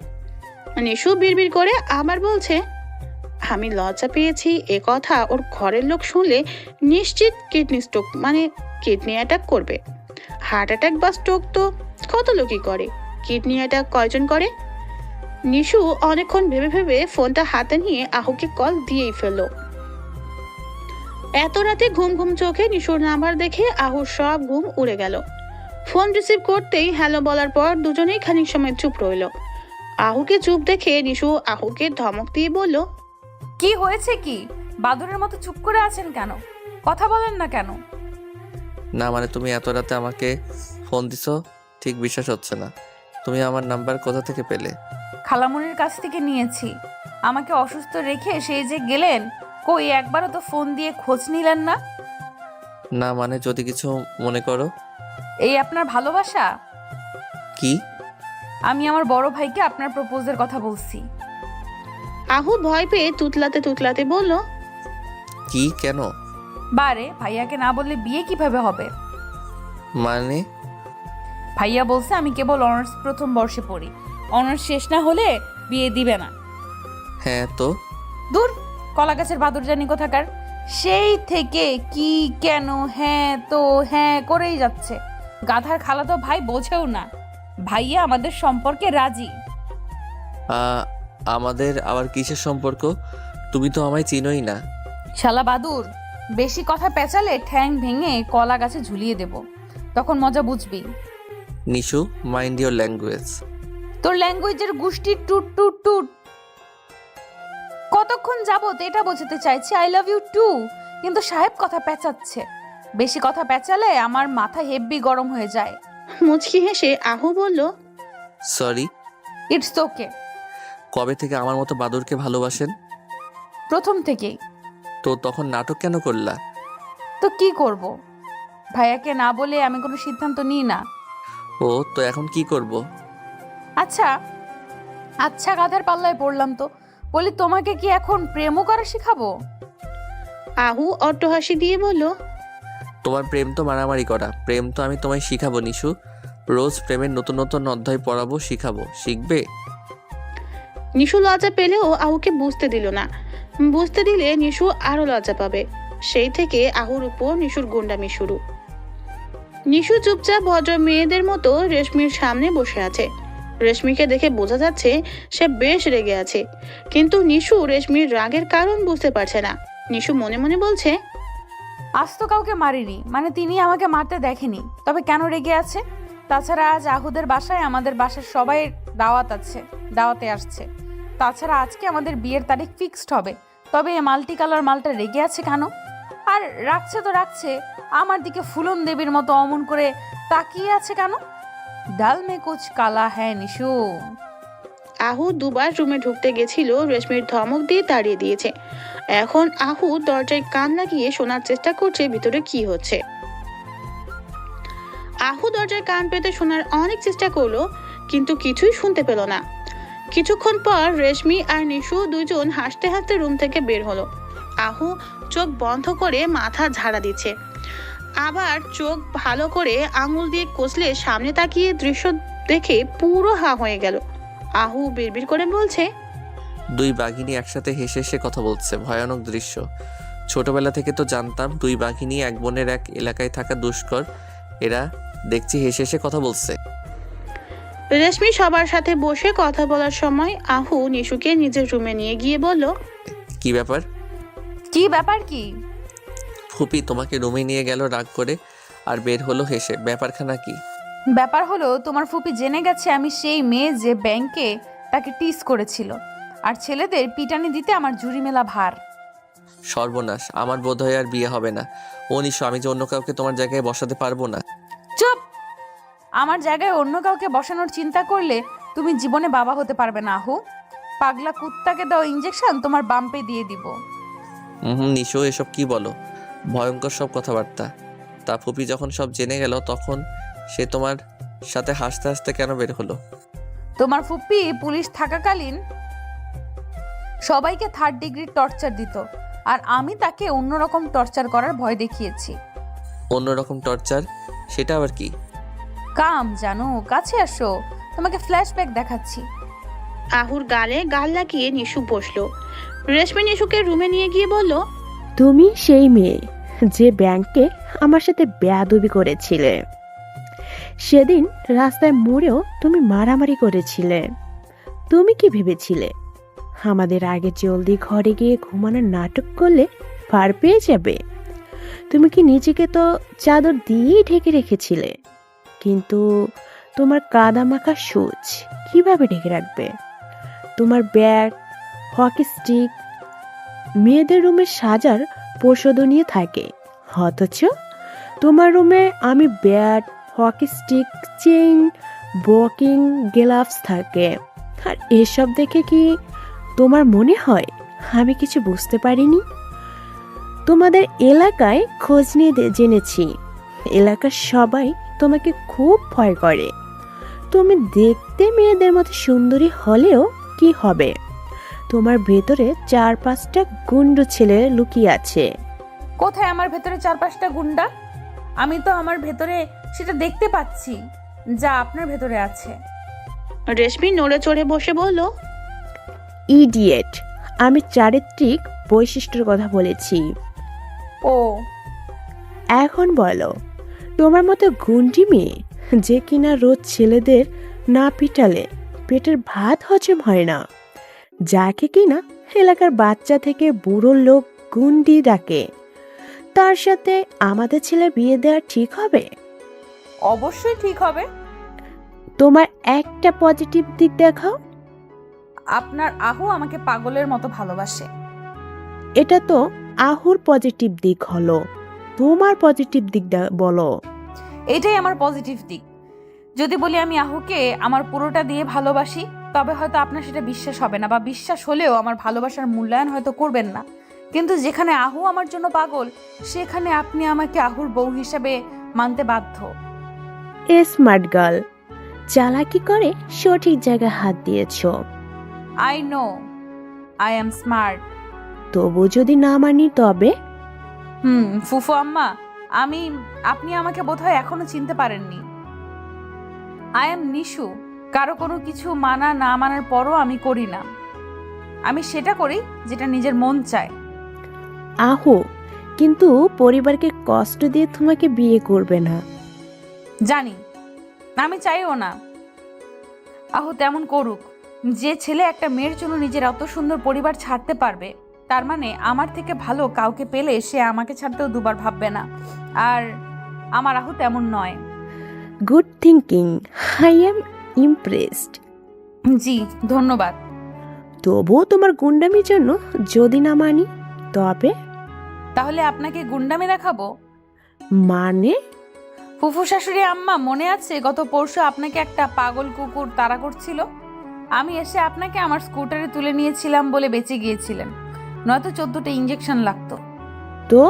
নিশু বিড়বিড় করে আবার বলছে, আমি লজ্জা পেয়েছি এ কথা ওর ঘরের লোক শুনলে নিশ্চিত কিডনি স্ট্রোক মানে কিডনি অ্যাটাক করবে। হার্ট অ্যাটাক বা স্ট্রোক তো কত লোকই করে, কিডনি অ্যাটাক কয়জন করে? নিশু অনেকক্ষণ ভেবে ভেবে ফোনটা হাতে নিয়ে আহুকে কল দিয়েই ফেললো। এত রাতে ঘুম ঘুম চোখে নিশুর নাম্বার দেখে আহুর সব ঘুম উড়ে গেল। ফোন রিসিভ করতেই হ্যালো বলার পর দুজনেই খানিক সময় চুপ রইল। আহুকে চুপ দেখে নিশু আহুকে ধমক দিয়ে বলল,
কি হয়েছে কি? বাদুরের মতো চুপ করে আছেন কেন? কথা বলেন না কেন?
না মানে তুমি এত রাতে আমাকে ফোন দিছো, ঠিক বিশ্বাস হচ্ছে না। তুমি আমার নাম্বার কোথা থেকে পেলে?
খালামণির কাছ থেকে নিয়েছি। আমাকে অসুস্থ রেখে সেই যে গেলেন, কই একবারও তো ফোন দিয়ে খোঁজ নিলেন না।
না মানে যদি কিছু মনে করো।
এই আপনার ভালোবাসা?
কি?
আমি আমার বড় ভাইকে আপনার প্রপোজের কথা বলছি।
আহু ভয় পেয়ে তুতলাতে তুতলাতে বলল,
কি? কেন?
বারে ভাইয়াকে না বললে বিয়ে কিভাবে হবে?
মানে?
ভাইয়া বলছে আমি কেবল অনার্স প্রথম বর্ষে পড়ি, অনার্স শেষ না হলে বিয়ে দিবে না।
হ্যাঁ তো?
দূর, কলা গাছের বাদুর জানি কোথাকার। সেই থেকে কি কেন হ্যাঁ তো হ্যাঁ করেই যাচ্ছে। গাধার খালাতো ভাই বোঝেও না ভাইয়া আমাদের সম্পর্কে রাজি।
আমাদের আবার কিসের সম্পর্ক? তুমি তো আমায় চিনোই না।
শালা বাদুর, বেশি কথা পেঁচালে ঠ্যাং ভেঙে কলা গাছে ঝুলিয়ে দেব, তখন মজা বুঝবি।
Nishu, mind your language.
তোর ল্যাঙ্গুয়েজের গুষ্টি টুট টুট টুট। কতক্ষণ যাবত এটা বোঝাতে চাইছি আই লাভ ইউ টু, কিন্তু সাহেব কথা পেঁচাচ্ছে। বেশি কথা পেঁচালে আমার মাথা হেব্বি গরম হয়ে যায়।
মুচকি হেসে আহু বলল,
সরি।
It's okay.
কবে থেকে আমার মতো বাদুরকে ভালোবাসেন?
প্রথম থেকেই।
তো তখন নাটক কেন করলা?
তো কি করব, ভাইয়াকে না বলে আমি কোনো সিদ্ধান্ত নিই না।
ও তো এখন কি করব?
আচ্ছা আচ্ছা, গাধার পাল্লায় পড়লাম তো। বলি তোমাকে কি এখন প্রেমও করা শিখাবো?
আহু অট্ট হাসি দিয়ে বলল,
তোমার প্রেম তো মারামারি করা, প্রেম তো আমি তোমায় শিখাবো নিশু। রোজ প্রেমের নতুন নতুন অধ্যায় পড়াবো, শিখাবো, শিখবে?
নিশু লজ্জা পেলেও আহুকে বুঝতে দিল না। বুঝতে দিলে নিশু আরো লজ্জা পাবে। সেই থেকে আহুর উপর নিশুর গুন্ডামি শুরু। নিশু চুপচাপ ভদ্র মেয়েদের মতো রেশমির সামনে বসে আছে। রেশমিকে দেখে বোঝা যাচ্ছে সে বেশ রেগে আছে, কিন্তু নিশু রেশমির রাগের কারণ বুঝতে পারছে না। নিশু মনে মনে বলছে,
আজ তো কাউকে মারিনি, মানে তিনি আমাকে মারতে দেখেনি, তবে কেন রেগে আছে? তাছাড়া আজ আহুদের বাসায় আমাদের বাসার সবাই দাওয়াতে আসছে। তাছাড়া আজকে আমাদের বিয়ের তারিখ ফিক্সড হবে, তবে এই মাল্টি কালার মালটা রেগে আছে কেন? আর রাখছে তো রাখছে, আমার দিকে ফুলন দেবীর মতো অমন করে তাকিয়ে আছে কেন? ডাল মে কুচ কালা হ্যাঁ নিশু।
আহু দুবার রুমে ঢুকতে গেছিল, রেশমির ধমক দিয়ে তাড়িয়ে দিয়েছে। এখন আহু দরজায় কান লাগিয়ে শোনার চেষ্টা করছে ভিতরে কি হচ্ছে। আহু দরজায় কান পেতে শোনার অনেক চেষ্টা করলো, কিন্তু কিছুই শুনতে পেল না। কিছুক্ষণ পর রেশমি আর নিশু দুজন হাসতে হাসতে রুম থেকে বের হলো। আহু চোখ বন্ধ করে মাথা ঝাড়া দিচ্ছে, আবার চোখ ভালো করে আঙুল দিয়ে কষলে সামনে তাকিয়ে দৃশ্য দেখে পুরো হা হয়ে গেল। আহু বিড়বিড় করে বলছে,
দুই বাঘিনী একসাথে হেসে হেসে কথা বলছে, ভয়ানক দৃশ্য। ছোটবেলা থেকে তো জানতাম দুই বাঘিনী এক বনের এক এলাকায় থাকা দুষ্কর, এরা দেখছি হেসে হেসে কথা বলছে।
রেশমি সবার সাথে বসে কথা বলার সময় আহু নিশুকে নিজের রুমে নিয়ে গিয়ে বলল,
কি ব্যাপার?
কি ব্যাপার কি?
ফুপি তোমাকে রুমে নিয়ে গেল রাগ করে, আর বের হলো হেসে, ব্যাপারখানা কি?
ব্যাপার হলো তোমার ফুপি জেনে গেছে আমি সেই মেয়ে যে ব্যাংকে তাকে টিস করেছিল, আর ছেলেদের পিটানি দিতে আমার জুরি মেলা ভার।
সর্বনাশ, আমার বোধহয় আর বিয়ে হবে না। ও নিশো, আমি যে অন্য কাউকে তোমার জায়গায় বসাতে পারবো না।
চুপ! আমার জায়গায় অন্য কাউকে বসানোর চিন্তা করলে তুমি জীবনে বাবা হতে পারবে না আহু। পাগলা কুত্তাকে দাও ইঞ্জেকশন, তোমার বাম্পে দিয়ে দিব।
নিশো, এসব কি বলো? ভয়ঙ্কর সব কথাবার্তা। তা ফুপি যখন সব জেনে গেল তখন সে তোমার সাথে হাসতে হাসতে কেন বের হলো?
তোমার ফুপি পুলিশ থাকাকালীন সবাইকে 3rd ডিগ্রি টর্চার দিত, আর আমি তাকে অন্যরকম টর্চার করার ভয় দেখিয়েছি।
অন্যরকম টর্চার? সেটা আবার কি?
কাম জানো, কাছে আসো, তোমাকে ফ্ল্যাশব্যাক দেখাচ্ছি।
আহুর গালে গাল লাগিয়ে নিশু বসলো। রেশমি নিশুকে রুমে নিয়ে গিয়ে বলল,
তুমি সেই মেয়ে যে ব্যাংকে আমার সাথে বেয়াদবি করেছিলে। সেদিন রাস্তায় মোড়েও তুমি মারামারি করেছিলে। তুমি কি ভেবেছিলে আমাদের আগে জলদি ঘরে গিয়ে ঘুমানোর নাটক করলে পার পেয়ে যাবে? তুমি কি নিজেকে তো চাদর দিয়েই ঢেকে রেখেছিলে, কিন্তু তোমার কাদা মাখা সুচ কিভাবে ঢেকে রাখবে? তোমার ব্যাগ, হকি স্টিক মেয়েদের রুমে সাজার প্রসাধনীয় থাকে, অথচ তোমার রুমে আমি bat, hockey stick, chain, boxing gloves থাকে। আর এসব দেখে কি তোমার মনে হয় আমি কিছু বুঝতে পারিনি? তোমাদের এলাকায় খোঁজ নিয়ে জেনেছি এলাকার সবাই তোমাকে খুব ভয় করে। তুমি দেখতে মেয়েদের মতো সুন্দরী হলেও কি হবে, তোমার ভেতরে 4-5টা গুন্ডু ছেলে লুকিয়ে আছে।
কোথায় আমার ভেতরে 4-5টা গুন্ডা? আমি তো আমার ভেতরে সেটা দেখতে পাচ্ছি যা আপনার ভেতরে আছে।
রেশমি নড়ে চড়ে বসে বলল,
ইডিয়েট, আমি চারিত্রিক বৈশিষ্ট্যের কথা বলেছি।
ও,
এখন বলো, তোমার মতো গুন্ডি মেয়ে যে কিনা রোজ ছেলেদের না পিটালে পেটের ভাত হজম হয় না, যাকে কিনা এলাকার বাচ্চা থেকে বুড়ো লোক গুন্ডি ডাকে, তার সাথে আমাদের ছেলে বিয়ে দেওয়া ঠিক হবে?
অবশ্যই ঠিক হবে।
তোমার একটা পজিটিভ দিক দেখাও।
আপনার আহু আমাকে পাগলের মতো ভালোবাসে।
এটা তো আহুর পজিটিভ দিক হলো, তোমার পজিটিভ দিক বলো।
এটাই আমার পজিটিভ দিক। যদি বলি আমি আহুকে আমার পুরোটা দিয়ে ভালোবাসি, তবে হয়তো আপনার সেটা বিশ্বাস হবে না, বা বিশ্বাস হলেও আমার ভালোবাসার মূল্যায়ন হয়তো করবেন না। কিন্তু যেখানে আহু আমার জন্য পাগল, সেখানে আপনি আমাকে আহুর বউ হিসেবে মানতে বাধ্য।
স্মার্ট গার্ল, চালাকি করে সঠিক জায়গায় হাত দিয়েছো।
I know I am smart.
তবু যদি না মানি তবে?
ফুফু আম্মা, আপনি আমাকে বোধহয় এখনো চিনতে পারেননি। I am Nishu. কারো কোনো কিছু মানা না মানার পরও আমি করি না, আমি সেটা করি যেটা নিজের মন চায়।
আহো, কিন্তু পরিবারকে কষ্ট দিয়ে তোমাকে বিয়ে করবে না।
জানি, আমি চাইও না আহু তেমন করুক। যে ছেলে একটা মেয়ের জন্য নিজের অত সুন্দর পরিবার ছাড়তে পারবে, তার মানে আমার থেকে ভালো কাউকে পেলে সে আমাকে ছাড়তেও দুবার ভাববে না। আর আমার আহু তেমন নয়।
Good thinking, I am impressed.
জি, ধন্যবাদ।
তবুও তোমার গুন্ডামির জন্য যদি না মানি তবে?
তাহলে আপনাকে গুন্ডামি দেখাবো?
মানে?
ফুফু শাশুড়ি আম্মা, মনে আছে গত পরশু আপনাকে একটা পাগল কুকুর তাড়া করছিল? আমি এসে আপনাকে আমার স্কুটারে তুলে নিয়েছিলাম বলে বেঁচে গিয়েছিলেন, নয়তো 14টা ইঞ্জেকশন লাগতো।
তো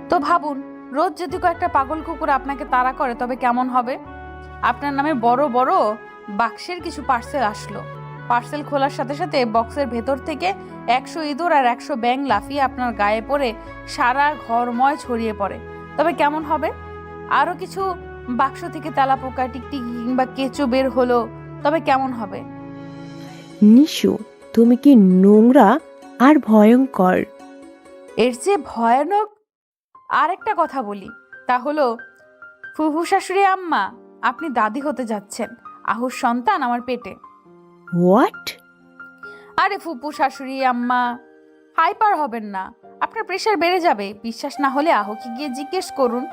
তো ভাবুন, রোজ যদি কয়েকটা পাগল কুকুর আপনাকে তাড়া করে তবে কেমন হবে? আপনার নামে বড় বড় বাক্সের কিছু পার্সেল আসলো। পার্সেল খোলার সাথে সাথে বক্সের ভেতর থেকে 100 ইঁদুর আর 100 ব্যাঙ লাফিয়ে আপনার গায়ে পড়ে সারা ঘরময় ছড়িয়ে পড়ে, তবে কেমন হবে? আরও কিছু বাক্স থেকে তেলাপোকা, টিকটিকি কিংবা কেঁচো বের হলো, তবে কেমন হবে?
নিশু, তুমি কি নোংরা আর ভয়ঙ্কর।
এর চেয়ে ভয়ানক আর একটা কথা বলি, তা হলো ফুফু শাশুড়ি আম্মা, আপনি দাদি হতে যাচ্ছেন। আহুর সন্তান আমার পেটে।
হোয়াট?
আরে ফুপু শাশুড়ি আম্মা, হাইপার হবেন না, আপনার প্রেশার বেড়ে যাবে। বিশ্বাস না হলে আহুকে গিয়ে জিজ্ঞেস করুন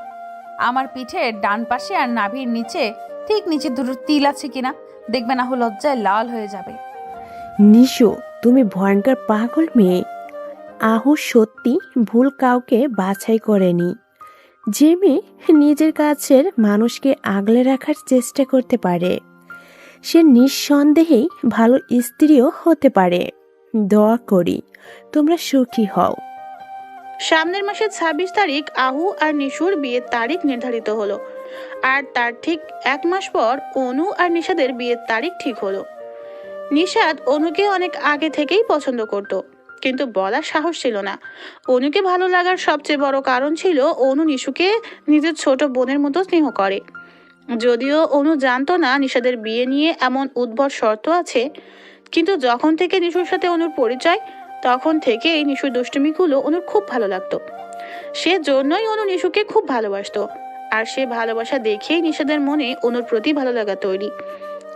আমার পিঠের ডান পাশে আর নাভির নিচে, ঠিক নিচে দুটো তিল আছে কিনা। দেখবেন আহু লজ্জায় লাল হয়ে যাবে।
নিশু, তুমি ভয়ঙ্কর পাগল মেয়ে। আহু সত্যি ভুল কাউকে বাছাই করেনি। যে মেয়ে নিজের কাছের মানুষকে আগলে রাখার চেষ্টা করতে পারে, সে নিঃসন্দেহেই ভালো স্ত্রীও হতে পারে। দোয়া করি তোমরা সুখী হও।
সামনের মাসের 26 তারিখ আহু আর নিশুর বিয়ের তারিখ নির্ধারিত হলো। আর তার ঠিক 1 মাস পর অনু আর নিশাদের বিয়ের তারিখ ঠিক হলো। নিশাদ অনুকে অনেক আগে থেকেই পছন্দ করত, কিন্তু বলার সাহস ছিল না। অনুকে ভালো লাগার সবচেয়ে বড় কারণ ছিল অনু নিশুকে নিজের ছোট বোনের মতো স্নেহ করে। যদিও অনু জানতো না নিশাদের বিয়ে নিয়ে এমন উদ্ভট শর্ত আছে, কিন্তু যখন থেকে নিশুর সাথে অনুর পরিচয়, তখন থেকেই নিশুর দুষ্টুমিগুলো অনুর খুব ভালো লাগতো। সে জন্যই অনু নিশুকে খুব ভালোবাসতো। আর সে ভালোবাসা দেখেই নিশাদের মনে অনুর প্রতি ভালো লাগা তৈরি।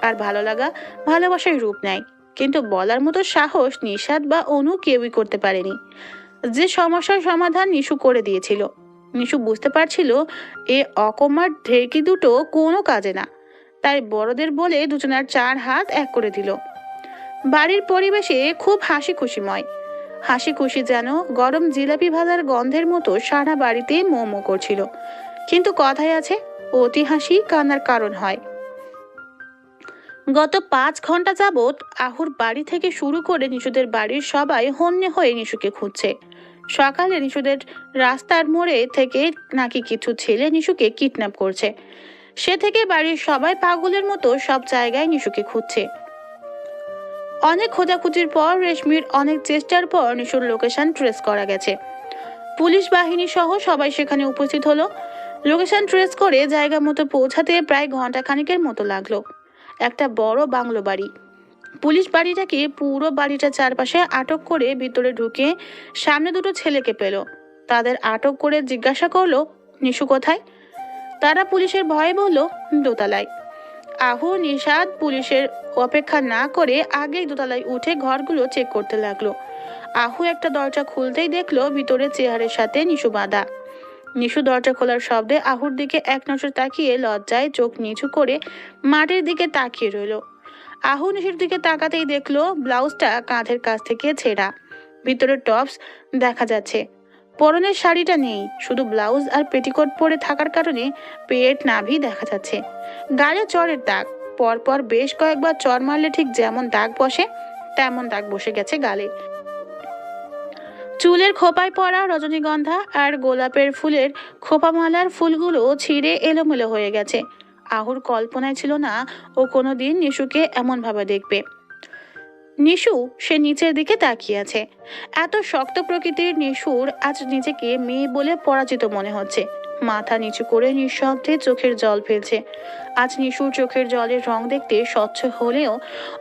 আর ভালো লাগা ভালোবাসার রূপ নেয়, কিন্তু বলার মতো সাহস নিশাদ বা অনু কেউই করতে পারেনি। যে সমস্যার সমাধান নিশু করে দিয়েছিল। নিশু বুঝতে পারছিল এ অকমার ঢেরকি দুটো কোনো কাজে না, তাই বড়দের বলে দুজনের 4 হাত এক করে দিল। বাড়ির পরিবেশে খুব হাসি খুশিময়। হাসি খুশি যেন গরম জিলাপি ভাজার গন্ধের মতো সারা বাড়িতে মোমো করছিল। কিন্তু কথায় আছে, অতি হাসি কান্নার কারণ হয়। গত 5 ঘন্টা যাবৎ আহুর বাড়ি থেকে শুরু করে নিশুদের বাড়ির সবাই হন্যে হয়ে নিশুকে খুঁজছে। সকালে নিশুদের রাস্তার মোড়ে থেকে নাকি কিছু ছেলে নিশুকে কিডন্যাপ করছে। সে থেকে বাড়ির সবাই পাগলের মতো সব জায়গায় নিশুকে খুঁজছে। অনেক খোঁজাখুঁজির পর, রেশমির অনেক চেষ্টার পর নিশুর লোকেশন ট্রেস করা গেছে। পুলিশ বাহিনী সহ সবাই সেখানে উপস্থিত হলো। লোকেশন ট্রেস করে জায়গা মতো পৌঁছাতে প্রায় ঘন্টা খানিকের মতো লাগলো। একটা বড় বাংলো বাড়ি। পুলিশ বাড়িটাকে পুরো বাড়িটা চারপাশে আটক করে ভিতরে ঢুকে সামনে দুটো ছেলেকে পেল। তাদের আটক করে জিজ্ঞাসা করলো নিশু কোথায়। তারা পুলিশের ভয়ে বলল দোতলায়। আহু নিশাদ পুলিশের অপেক্ষা না করে আগেই দোতলায় উঠে ঘরগুলো চেক করতে লাগলো। আহু একটা দরজা খুলতেই দেখলো ভিতরে চেয়ারের সাথে নিশু বাঁধা। নিশু দরজা খোলার শব্দে আহুর দিকে এক নজর তাকিয়ে লজ্জায় চোখ নিচু করে মাটির দিকে তাকিয়ে রইল। আহু নিশুর দিকে তাকাতেই দেখলো ব্লাউজটা কাঁধের কাছ থেকে ছেঁড়া, ভিতরে টপস দেখা যাচ্ছে, পরনের শাড়িটা নেই, শুধু ব্লাউজ আর পেটিকোট পরে থাকার কারণে পেট নাভি দেখা যাচ্ছে। গালে চড়ের দাগ, পরপর বেশ কয়েকবার চড় মারলে ঠিক যেমন দাগ বসে তেমন দাগ বসে গেছে গালে। চুলের খোপায় পড়া রজনীগন্ধা আর গোলাপের ফুলের খোপামালার ফুলগুলো ছিঁড়ে এলোমেলো হয়ে গেছে। আহুর কল্পনায় ছিল না ও কোনোদিন নিশুকে এমন ভাবে দেখবে। নিশু সে নিচের দিকে তাকিয়ে আছে। এত শক্ত প্রকৃতির নিশুর আজ নিজেকে মেয়ে বলে পরাজিত মনে হচ্ছে। মাথা নিচু করে নিঃশব্দে চোখের জল ফেলছে। আজ নিশুর চোখের জলের রং দেখতে স্বচ্ছ হলেও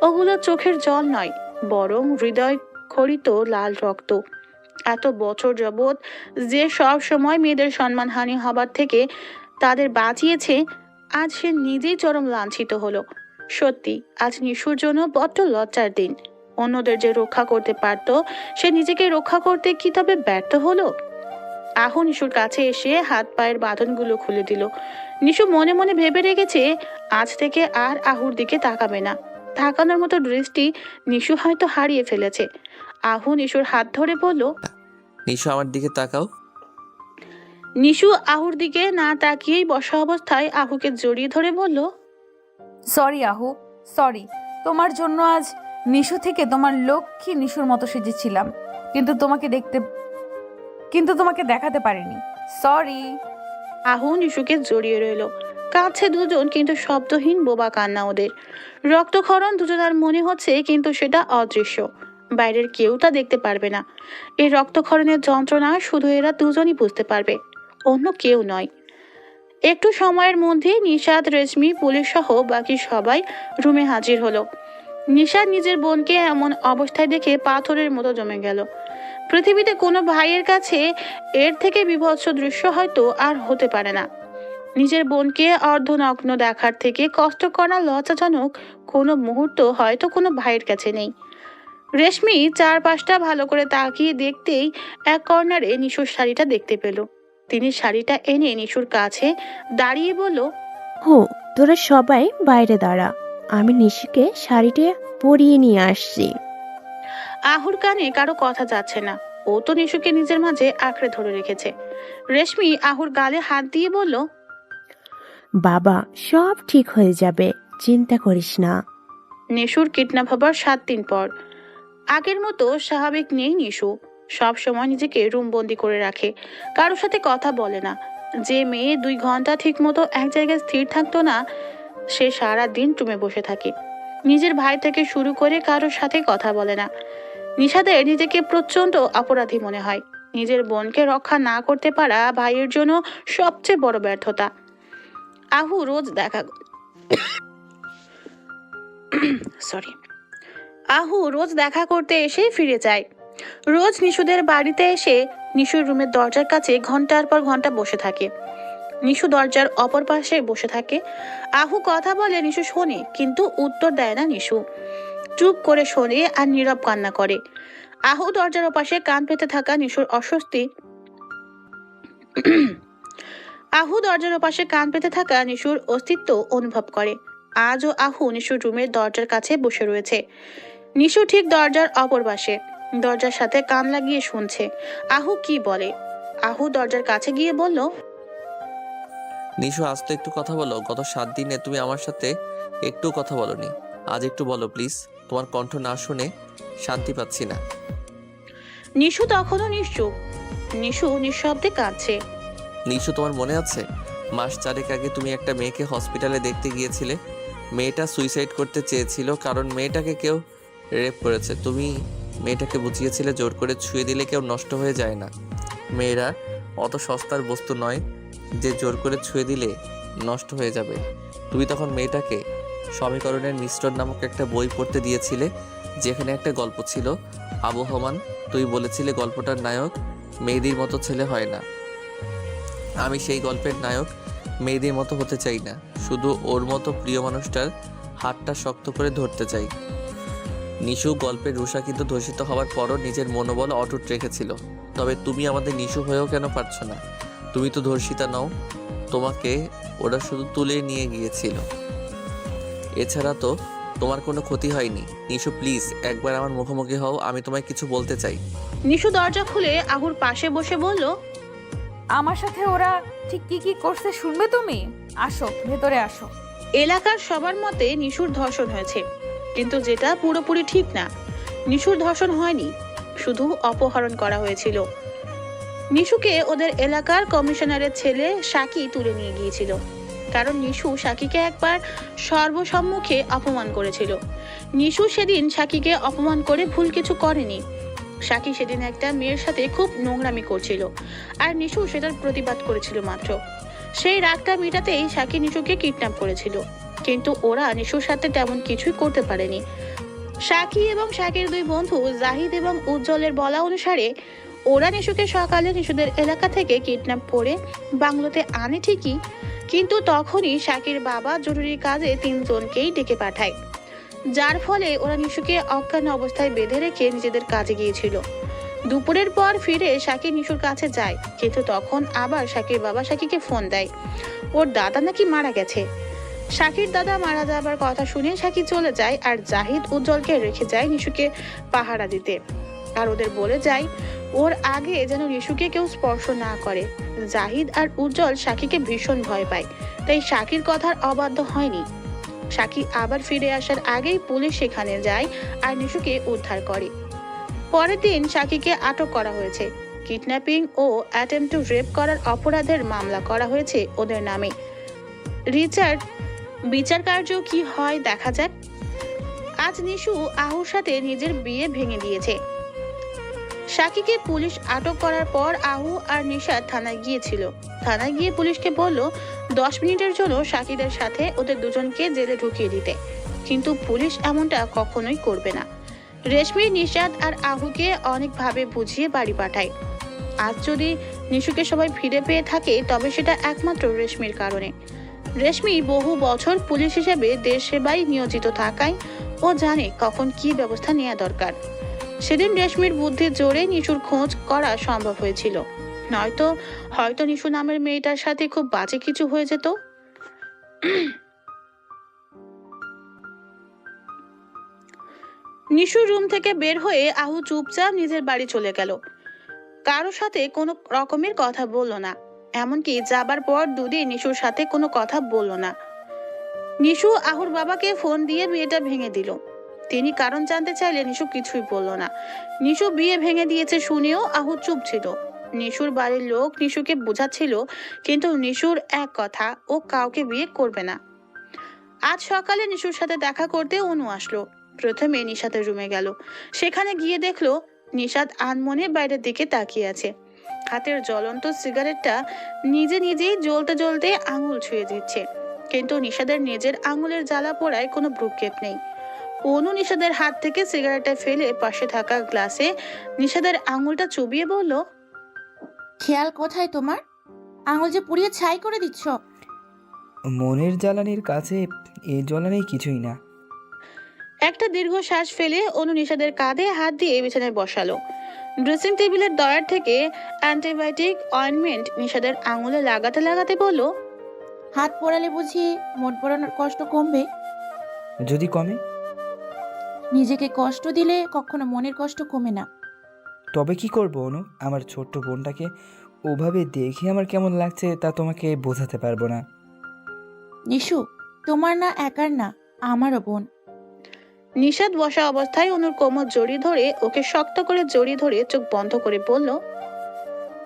ওগুলো চোখের জল নয়, বরং হৃদয় খরিত লাল রক্ত। এত বছর যাবৎ যে সব সময় মেয়েদের সম্মানহানি হবার থেকে তাদের বাঁচিয়েছে, আজ সে নিজেই চরম লাঞ্ছিত হলো। সত্যি আজ নিশুর জন্য বড্ড লজ্জার দিন। অন্যদের যে রক্ষা করতে পারত, সে নিজেকে রক্ষা করতে কি তবে ব্যর্থ হলো? আহু নিশুর কাছে এসে হাত পায়ের বাঁধনগুলো খুলে দিল। নিশু মনে মনে ভেবে রেখেছে আজ থেকে আর আহুর দিকে তাকাবে না। তাকানোর মতো দৃষ্টি নিশু হয়তো হারিয়ে ফেলেছে। আহু নিশুর হাত ধরে বলল,
নিশু আমার দিকে তাকাও।
নিশু আহুর দিকে না তাকিয়েই বসা অবস্থায় আহুকে জড়িয়ে ধরে বলল,
সরি আহু, সরি। তোমার জন্য আজ নিশু থেকে তোমার লক্ষ্মী নিশুর মতো সেজেছিলাম, কিন্তু তোমাকে দেখাতে পারিনি। সরি।
আহু নিশুকে জড়িয়ে রইল। কাছে দুজন, কিন্তু শব্দহীন বোবা কান্না ওদের। রক্তক্ষরণ দুজনার মনে হচ্ছে, কিন্তু সেটা অদৃশ্য। বাইরের কেউ তা দেখতে পারবে না। এই রক্তক্ষরণের যন্ত্রণা শুধু এরা দুজনই বুঝতে পারবে, অন্য কেউ নয়। একটু সময়ের মধ্যেই নিশাদ, রেশমি, পুলিশ সহ বাকি সবাই রুমে হাজির হলো। নিশাদ নিজের বোনকে এমন অবস্থায় দেখে পাথরের মতো জমে গেল। পৃথিবীতে কোনো ভাইয়ের কাছে এর থেকে বীভৎস দৃশ্য হয়তো আর হতে পারে না। নিজের বোনকে অর্ধনগ্ন দেখার থেকে কষ্ট করা লজ্জাজনক কোনো মুহূর্ত হয়তো কোনো ভাইয়ের কাছে নেই। রেশমি চারপাশটা ভালো করে তাকিয়ে দেখতেই এক কর্নারে নিশুর শাড়িটা দেখতে পেল। তিনি শাড়িটা এনে নিশুর কাছে দাঁড়িয়ে বলল,
হো, তোরা সবাই বাইরে দাঁড়া, আমি নিশিকে শাড়িটা পরিয়ে নিয়ে আসছি।
আহুর কানে কারো কথা যাচ্ছে না। ও তো নিশুকে নিজের মাঝে আঁকড়ে ধরে রেখেছে। রেশমি আহুর গালে হাত দিয়ে বলল,
বাবা, সব ঠিক হয়ে যাবে, চিন্তা করিস না।
নিশুর কিডন্যাপ হবার 7 দিন পর। আগের মতো স্বাভাবিক নেই নিশু। সব সময় নিজেকে রুমবন্দি করে রাখে, কারোর সাথে কথা বলে না। যে মেয়ে 2 ঘন্টা ঠিক মতো এক জায়গায় স্থির থাকতো না, সে সারা দিন রুমে বসে থাকে। নিজের ভাই থেকে শুরু করে কারোর সাথে কথা বলে না। নিশাদের নিজেকে প্রচন্ড অপরাধী মনে হয়। নিজের বোনকে রক্ষা না করতে পারা ভাইয়ের জন্য সবচেয়ে বড় ব্যর্থতা। আহু রোজ দেখা আহু রোজ দেখা করতে এসে ফিরে যায়। রোজ নিশুদের বাড়িতে এসে নিশুর রুমের দরজার কাছে ঘন্টার পর ঘন্টা বসে থাকে। নিশু দরজার অপর পাশে বসে থাকে। আহু কথা বলে, নিশু শোনে, কিন্তু উত্তর দেয় না। নিশু চুপ করে শোনে আর নীরব কান্না করে। আহু দরজার ওপাশে কান পেতে থাকা নিশুর অস্তিত্ব অনুভব করে। আজও আহু নিশুর রুমের দরজার কাছে বসে রয়েছে। নিশু ঠিক দরজার অপর পাশে, দরজার সাথে কান লাগিয়ে শুনছে আহু কি বলে। আহু দরজার কাছে গিয়ে বলল,
নিশু, আজ তো একটু কথা বলো। গত 7 দিনে তুমি আমার সাথে একটু কথা বলোনি। আজ একটু বলো প্লিজ। তোমার কণ্ঠ না শুনে শান্তি পাচ্ছি না।
নিশু তখনও নিশ্চুপ। নিশু নিঃশব্দে কাঁদছে।
নিশু, তোমার মনে আছে মাস 4 আগে তুমি একটা মেয়েকে হসপিটালে দেখতে গিয়েছিলে? মেয়েটা সুইসাইড করতে চেয়েছিল কারণ মেয়েটাকে কেউ রেপ করেছে। তুমি মেয়েটাকে বুঝিয়েছিলে জোর করে ছুঁয়ে দিলে কেউ নষ্ট হয়ে যায় না। মেয়েরা অত সস্তার বস্তু নয় যে জোর করে ছুঁয়ে দিলে নষ্ট হয়ে যাবে। তুমি তখন মেয়েটাকে সমীকরণের মিশ্রণ নামক একটা বই পড়তে দিয়েছিলে, যেখানে একটা গল্প ছিল আবহমান। তুই বলেছিলে গল্পটার নায়ক মেয়েদের মতো ছেলে হয় না। আমি সেই গল্পের নায়ক মেয়েদের মতো হতে চাই না, শুধু ওর মতো প্রিয় মানুষটার হাতটা শক্ত করে ধরতে চাই। নিশু গল্পের রুষা কিন্তু ধর্ষিত হওয়ার পরও নিজের মনোবল অটুট রেখেছিল। তবে তুমি আমাদের নিশু হয়েও কেন পারছো না? তুমি তো ধর্ষিতা নও, তোমাকে ওরা শুধু তুলে নিয়ে গিয়েছিল। এছাড়া তো তোমার কোনো ক্ষতি হয়নি। নিশু প্লিজ একবার আমার মুখোমুখি হও, আমি তোমায় কিছু বলতে চাই।
নিশু দরজা খুলে আহুর পাশে বসে বলল,
আমার সাথে ওরা ঠিক কি কি করছে শুনবে তুমি? আসো, ভেতরে আসো।
এলাকার সবার মতে নিশুর ধর্ষণ হয়েছে, কিন্তু যেটা পুরোপুরি ঠিক না। নিশুর ধর্ষণ হয়নি, শুধু অপহরণ করা হয়েছিল। নিশুকে ওদের এলাকার কমিশনারের ছেলে সাকি তুলে নিয়ে গিয়েছিল, কারণ নিশু সাকিকে একবার সর্বসম্মুখে অপমান করেছিল। নিশু সেদিন সাকিকে অপমান করে ভুল কিছু করেনি। সাকি সেদিন একটা মেয়ের সাথে খুব নোংরামি করছিল, আর নিশু সেটার প্রতিবাদ করেছিল মাত্র। সেই রাগটা মেটাতেই সাকি নিশুকে কিডন্যাপ করেছিল, কিন্তু ওরা নিশুর সাথে তেমন কিছুই করতে পারেনি। সাকি এবং সাকির 2 বন্ধু জাহিদ এবং উজ্জ্বলের বলা অনুসারে ওরা নিশুকে সকালে নিশুদের এলাকা থেকে কিডন্যাপ করে বাংলোতে আনে ঠিকই, কিন্তু তখনই সাকির বাবা জরুরি কাজে 3 জনকেই ডেকে পাঠায়, যার ফলে ওরা নিশুকে অজ্ঞান অবস্থায় বেঁধে রেখে নিজেদের কাজে গিয়েছিল। দুপুরের পর ফিরে সাকি নিশুর কাছে যায়, কিন্তু তখন আবার সাকির বাবা সাকিকে ফোন দেয় ওর দাদা নাকি মারা গেছে। সাকির দাদা মারা যাবার কথা শুনে সাকি চলে যায়, আর জাহিদ উজ্জ্বলকে রেখে যায় নিশুকে পাহারা দিতে, আর ওদের বলে যায় ওর আগে যেন নিশুকে কেউ স্পর্শ না করে। জাহিদ আর উজ্জ্বল সাকিকে ভীষণ ভয় পায়, তাই সাকির কথার অবাধ্য হয়নি। সাকি আবার ফিরে আসার আগেই পুলিশ সেখানে যায় আর নিশুকে উদ্ধার করে। পরের দিন সাকিকে আটক করা হয়েছে। কিডন্যাপিং ও অ্যাটেম্পট টু রেপ করার অপরাধের মামলা করা হয়েছে ওদের নামে। বিচার কার্য কি হয় দেখা যাক। আজ নিশু আহুর সাথে নিজের বিয়ে ভেঙে দিয়েছে। সাকিকে পুলিশ আটক করার পর আহু আর নিশাদ থানায় গিয়েছিল। থানায় গিয়ে পুলিশকে বলল 10 মিনিটের জন্য সাকিদের সাথে ওদের দুজনকে জেলে ঢুকিয়ে দিতে, কিন্তু পুলিশ এমনটা কখনোই করবে না। রেশমি, নিশাদ আর আহুকে অনেকভাবে বুঝিয়ে বাড়ি পাঠায়। আজ যদি নিশুকে সবাই ফিরে পেয়ে থাকে তবে সেটা একমাত্র রেশমির কারণে। রেশমি বহু বছর পুলিশ হিসেবে দেশ সেবায় নিয়োজিত থাকায় ও জানে কখন কি ব্যবস্থা নেওয়া দরকার। সেদিন রেশমির বুদ্ধির জোরে নিশুর খোঁজ করা সম্ভব হয়েছিল, নয়তো হয়তো নিশু নামের মেয়েটার সাথে খুব বাজে কিছু হয়ে যেত। নিশু রুম থেকে বের হয়ে আহু চুপচাপ নিজের বাড়ি চলে গেল। কারোর সাথে কোনো রকমের কথা বলল না, এমনকি যাবার পর দুদিন নিশুর সাথে কোনো কথা বলল না। নিশু আহুর বাবাকে ফোন দিয়ে বিয়েটা ভেঙে দিল। তিনি কারণ জানতে চাইলে নিশু কিছুই বলল না। নিশু বিয়ে ভেঙে দিয়েছে শুনেও আহু চুপ ছিল। নিশুর বাড়ির লোক নিশুকে বোঝাচ্ছিল, কিন্তু নিশুর এক কথা, ও কাউকে বিয়ে করবে না। আজ সকালে নিশুর সাথে দেখা করতে অনু আসলো। প্রথমে নিশাতের রুমে গেল। সেখানে গিয়ে দেখলো নিশাত আনমনে বাইরের দিকে তাকিয়ে আছে। হাতের জ্বলন্ত সিগারেটটা নিজে নিজেই জ্বলতে জ্বলতে আঙুল ছুঁয়ে দিচ্ছে, কিন্তু নিশাদের নিজের আঙুলের জ্বালা পোড়ায় কোনো ভ্রুক্ষেপ নেই। অনু নিশাদের হাত থেকে সিগারেটটা ফেলে পাশে থাকা গ্লাসে নিশাদের আঙুলটা চুবিয়ে বলল,
খেয়াল কোথায় তোমার? আঙুল যে পুড়িয়ে ছাই করে দিচ্ছ।
মনের জ্বালানির কাছে এই জ্বালানি কিছুই না।
একটা দীর্ঘ শ্বাস ফেলে অনু নিশাদের কাঁধে হাত দিয়ে বিছানায় বসালো। ড্রেসিং টেবিলের ডয়ার থেকে অ্যান্টিবায়োটিক অয়েন্টমেন্ট নিশাদের আঙুলে লাগাতে লাগাতে বলল,
হাত পোড়ালে বুঝি মন পোড়ানোর কষ্ট কমবে?
যদি কমে?
নিজেকে কষ্ট দিলে কখনো মনের কষ্ট কমে না।
তবে কি করব অনু? আমার ছোট্ট বোনটাকে ওভাবে দেখে আমার কেমন লাগছে তা তোমাকে বোঝাতে পারবো না।
নিশু, তোমার না একার না, আমারও বোন।
নিশাদ বসা অবস্থায় অনুর কোমর জড়িয়ে ধরে ওকে শক্ত করে জড়িয়ে ধরে চোখ বন্ধ করে বলল,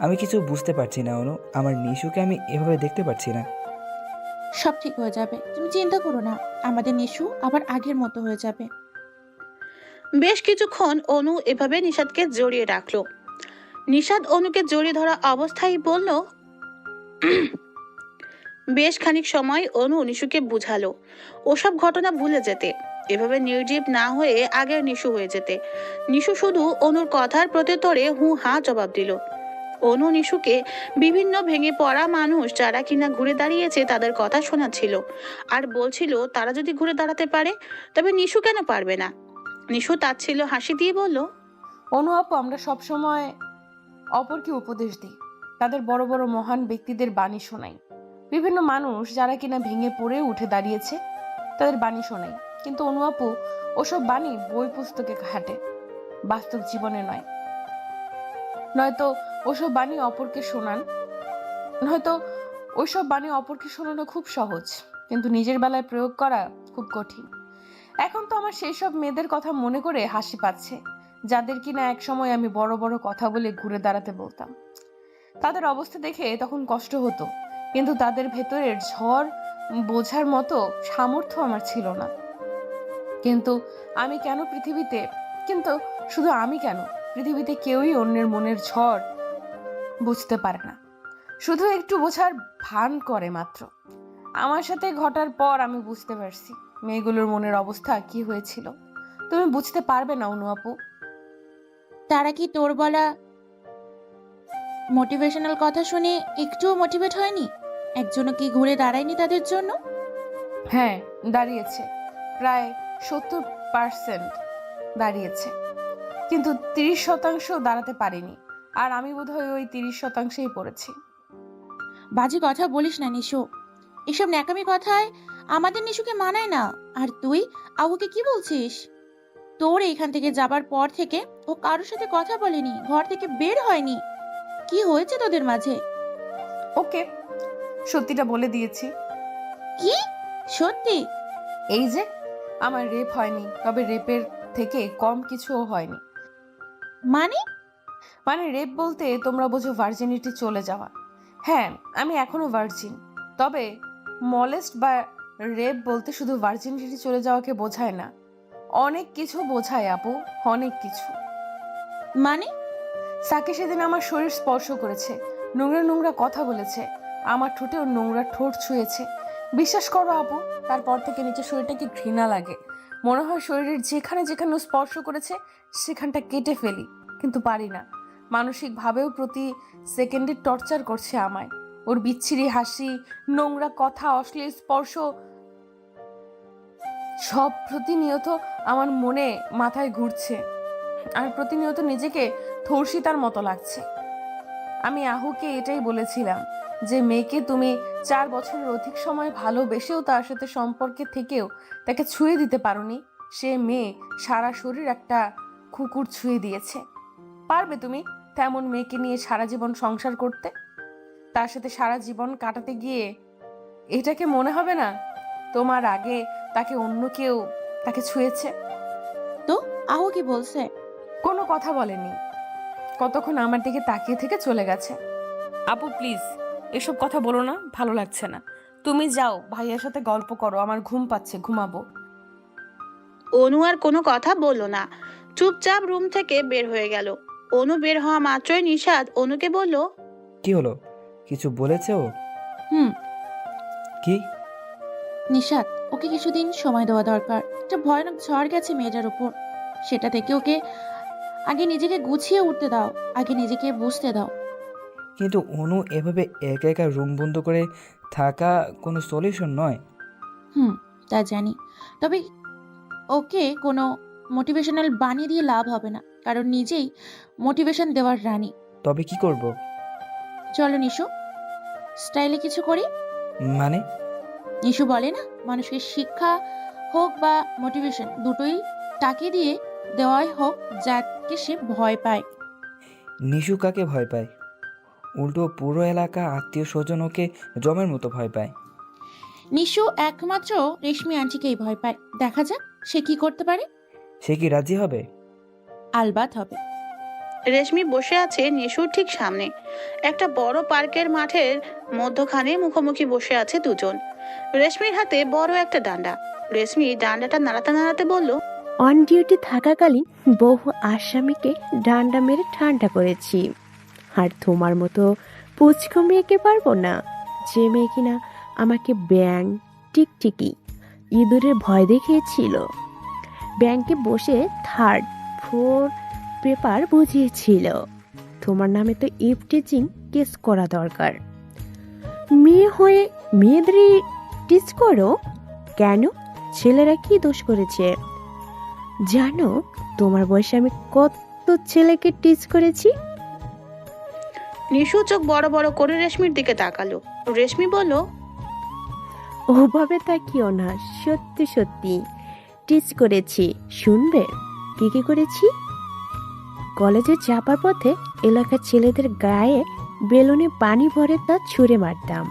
আমি কিছু বুঝতে পারছি না অনু, আমার নিশুকে আমি এভাবে দেখতে পারছি না।
সব ঠিক হয়ে যাবে, তুমি চিন্তা করো না। আমাদের নিশু আবার আগের মতো হয়ে যাবে।
বেশ কিছুক্ষণ অনু এভাবে নিশাদকে জড়িয়ে রাখলো। নিশাদ অনুকে জড়িয়ে ধরা অবস্থায় বলল, বেশ খানিক সময় অনু নিশুকে বুঝালো ওসব ঘটনা ভুলে যেতে, এভাবে নির্জীব না হয়ে আগের নিশু হয়ে যেতে। নিশু শুধু অনুর কথার প্রত্যুত্তরে হু হা জবাব দিল। অনু নিশুকে বিভিন্ন ভেঙে পড়া মানুষ যারা কিনা ঘুরে দাঁড়িয়েছে তাদের কথা শোনাচ্ছিল, আর বলছিল তারা যদি ঘুরে দাঁড়াতে পারে তবে নিশু কেন পারবে না। নিশু তাচ্ছিল্য হাসি দিয়ে বলল,
অনু আপু, আমরা সবসময় অপরকে উপদেশ দিই, তাদের বড় বড় মহান ব্যক্তিদের বাণী শোনাই। বিভিন্ন মানুষ যারা কিনা ভেঙে পড়ে উঠে দাঁড়িয়েছে তাদের বাণী শোনাই, কিন্তু অনু আপু ওসব বাণী বই পুস্তকে ঘাটে, বাস্তব জীবনে নয়। নয়তো ওসব বাণী অপরকে শোনান, নয়তো ওইসব বাণী অপরকে শোনানো খুব সহজ, কিন্তু নিজের বেলায় প্রয়োগ করা খুব কঠিন। এখন তো আমার সেই সব মেয়েদের কথা মনে করে হাসি পাচ্ছে যাদের কিনা এক সময় আমি বড় বড় কথা বলে ঘুরে দাঁড়াতে বলতাম। তাদের অবস্থা দেখে তখন কষ্ট হতো, কিন্তু তাদের ভেতরের ঝড় বোঝার মতো সামর্থ্য আমার ছিল না। কিন্তু শুধু আমি কেন, পৃথিবীতে কেউই অন্যের মনের ঝড় বুঝতে পারে না, শুধু একটু বোঝার ভান করে মাত্র। আমার সাথে ঘটার পর আমি বুঝতে পারছি মেয়েগুলোর মনের অবস্থা কি হয়েছিল। তুমি বুঝতে পারবে না অনু আপু।
তারা কি তোর বলা মোটিভেশনাল কথা শুনে একটুও মোটিভেট হয়নি? একজনও কি ঘুরে দাঁড়ায়নি তাদের জন্য?
হ্যাঁ, দাঁড়িয়েছে, প্রায় 70% দাঁড়িয়েছে, কিন্তু 30% দাঁড়াতে পারেনি। আর আমি বোধহয় ওই 30%ই পড়েছি।
বাজে কথা বলিস না নিশু, এসব ন্যাকামি কথায় আমাদের নিশুকে মানায় না। আর তুই আহুকে কি বলছিস? তোর এইখান থেকে যাবার পর থেকে ও কারোর সাথে কথা বলেনি, ঘর থেকে বের হয়নি। কি হয়েছে তোদের মাঝে?
ওকে, সত্যিটা বলে দিয়েছি।
কি সত্যি?
এই যে আমার রেপ হয়নি, তবে রেপের থেকে কম কিছুও হয়নি।
মানে?
মানে রেপ বলতে তোমরা বোঝো ভার্জিনিটি চলে যাওয়া। হ্যাঁ, আমি এখনো ভার্জিন, তবে মলেস্ট বা রেপ বলতে শুধু ভার্জিনিটি চলে যাওয়াকে বোঝায় না, অনেক কিছু বোঝায় আপু, অনেক কিছু।
মানে?
সাকে সেদিন আমার শরীর স্পর্শ করেছে, নোংরা নোংরা কথা বলেছে, আমার ঠোঁটেও নোংরা ঠোঁট ছুঁয়েছে। বিশ্বাস করো আপু, তারপর থেকে নিচে শরীরটাকে ঘৃণা লাগে। মনে হয় শরীরের যেখানে যেখানে ও স্পর্শ করেছে সেখানটা কেটে ফেলি, কিন্তু পারি না। মানসিকভাবেও প্রতি সেকেন্ডে টর্চার করছে আমায়। ওর বিচ্ছিরি হাসি, নোংরা কথা, অশ্লীল স্পর্শ সব প্রতিনিয়ত আমার মনে মাথায় ঘুরছে, আর প্রতিনিয়ত নিজেকে ধর্ষিতার মতো লাগছে। আমি আহুকে এটাই বলেছিলাম যে মেয়েকে তুমি 4 বছরের অধিক সময় ভালোবেসেও তার সাথে সম্পর্কে থেকেও তাকে ছুঁয়ে দিতে পারোনি। সে মেয়ে সারা শরীর একটা কুকুর ছুঁয়ে দিয়েছে। পারবে তুমি তেমন মেয়েকে নিয়ে সারা জীবন সংসার করতে? তার সাথে সারা জীবন কাটাতে গিয়ে এটাকে মনে হবে না তোমার আগে তাকে অন্য কেউ তাকে ছুঁয়েছে?
তো আহু কি বলছে?
কোনো কথা বলেনি, কতক্ষণ আমার দিকে তাকিয়ে থেকে চলে গেছে। আপু প্লিজ এসব কথা বলো না, ভালো লাগছে না। তুমি যাও ভাইয়ার সাথে গল্প করো, আমার ঘুম পাচ্ছে, ঘুমাবো।
অনু আর কোনো কথা বলল না, চুপচাপ রুম থেকে বের হয়ে গেল। অনু বের হওয়া মাত্রই নিশাদ অনুকে বলল,
কি হলো? কিছু বলেছে ও?
হুম।
কি?
নিশাত, ওকে কিছুদিন সময় দেওয়া দরকার। একটা ভয়ানক ঝড় গেছে মেয়েটার উপর, সেটা থেকে ওকে আগে নিজেকে গুছিয়ে উঠতে দাও, আগে নিজেকে বুঝতে দাও।
কিন্তু অনু এভাবে একা একা রুম বন্ধ করে থাকা কোনো সলিউশন নয়।
তা জানি, তবে ওকে কোনো মোটিভেশনাল বানিয়ে দিয়ে লাভ হবে না, কারণ নিজেই মোটিভেশন দেওয়ার রানী।
তবে কি করব?
চলো নিশু, স্টাইলে কিছু করি।
মানে?
নিশু বলে না, মানুষকে শিক্ষা হোক বা মোটিভেশন দুটোই তাকে দিয়ে দেওয়াই হোক যাকে সে ভয় পায়।
নিশু কাকে ভয় পায়? উল্টো পুরো এলাকা আত্মীয় স্বজন ওকে জমের মতো ভয় পায়।
নিশু একমাত্র রেশমি আন্টিকেই ভয় পায়। দেখা যাক সে কি করতে পারে।
সে কি রাজি হবে?
আলবাত হবে।
রেশমি বসে আছে নিশুর ঠিক সামনে। একটা বড় পার্কের মাঠের মধ্যখানে মুখোমুখি বসে আছে দুজন। রেশমির হাতে বড় একটা ডান্ডা। রেশমি ডান্ডাটা নাড়াতে নাড়াতে বলল,
অন ডিউটি থাকাকালীন বহু আসামিকে ডান্ডা মেরে ঠান্ডা করেছি, আর তোমার মতো পুচকো মেয়েকে পারবো না, যে মেয়ে কিনা আমাকে ব্যাং, টিকটিকি, ইঁদুরের ভয় দেখিয়েছিল, ব্যাংকে বসে 3rd floor পেপার বুঝিয়েছিল। তোমার নামে তো ইফটিচিং কেস করা দরকার। মেয়ে হয়ে মেয়েদেরই টিচ করো কেন? ছেলেরা কি দোষ করেছে জানো? তোমার বয়সে আমি কত ছেলেকে টিচ করেছি।
নিশু চোখ বড় বড় করে রেশমির দিকে তাকালো। রেশমি বলল,
ওভাবে তাকিও না, সত্যি সত্যি টিচ করেছি। শুনবে কি কি করেছি? কলেজে যাবার পথে এলাকার ছেলেদের গায়ে বেলুনে পানি ভরে তা ছুঁড়ে মারতাম,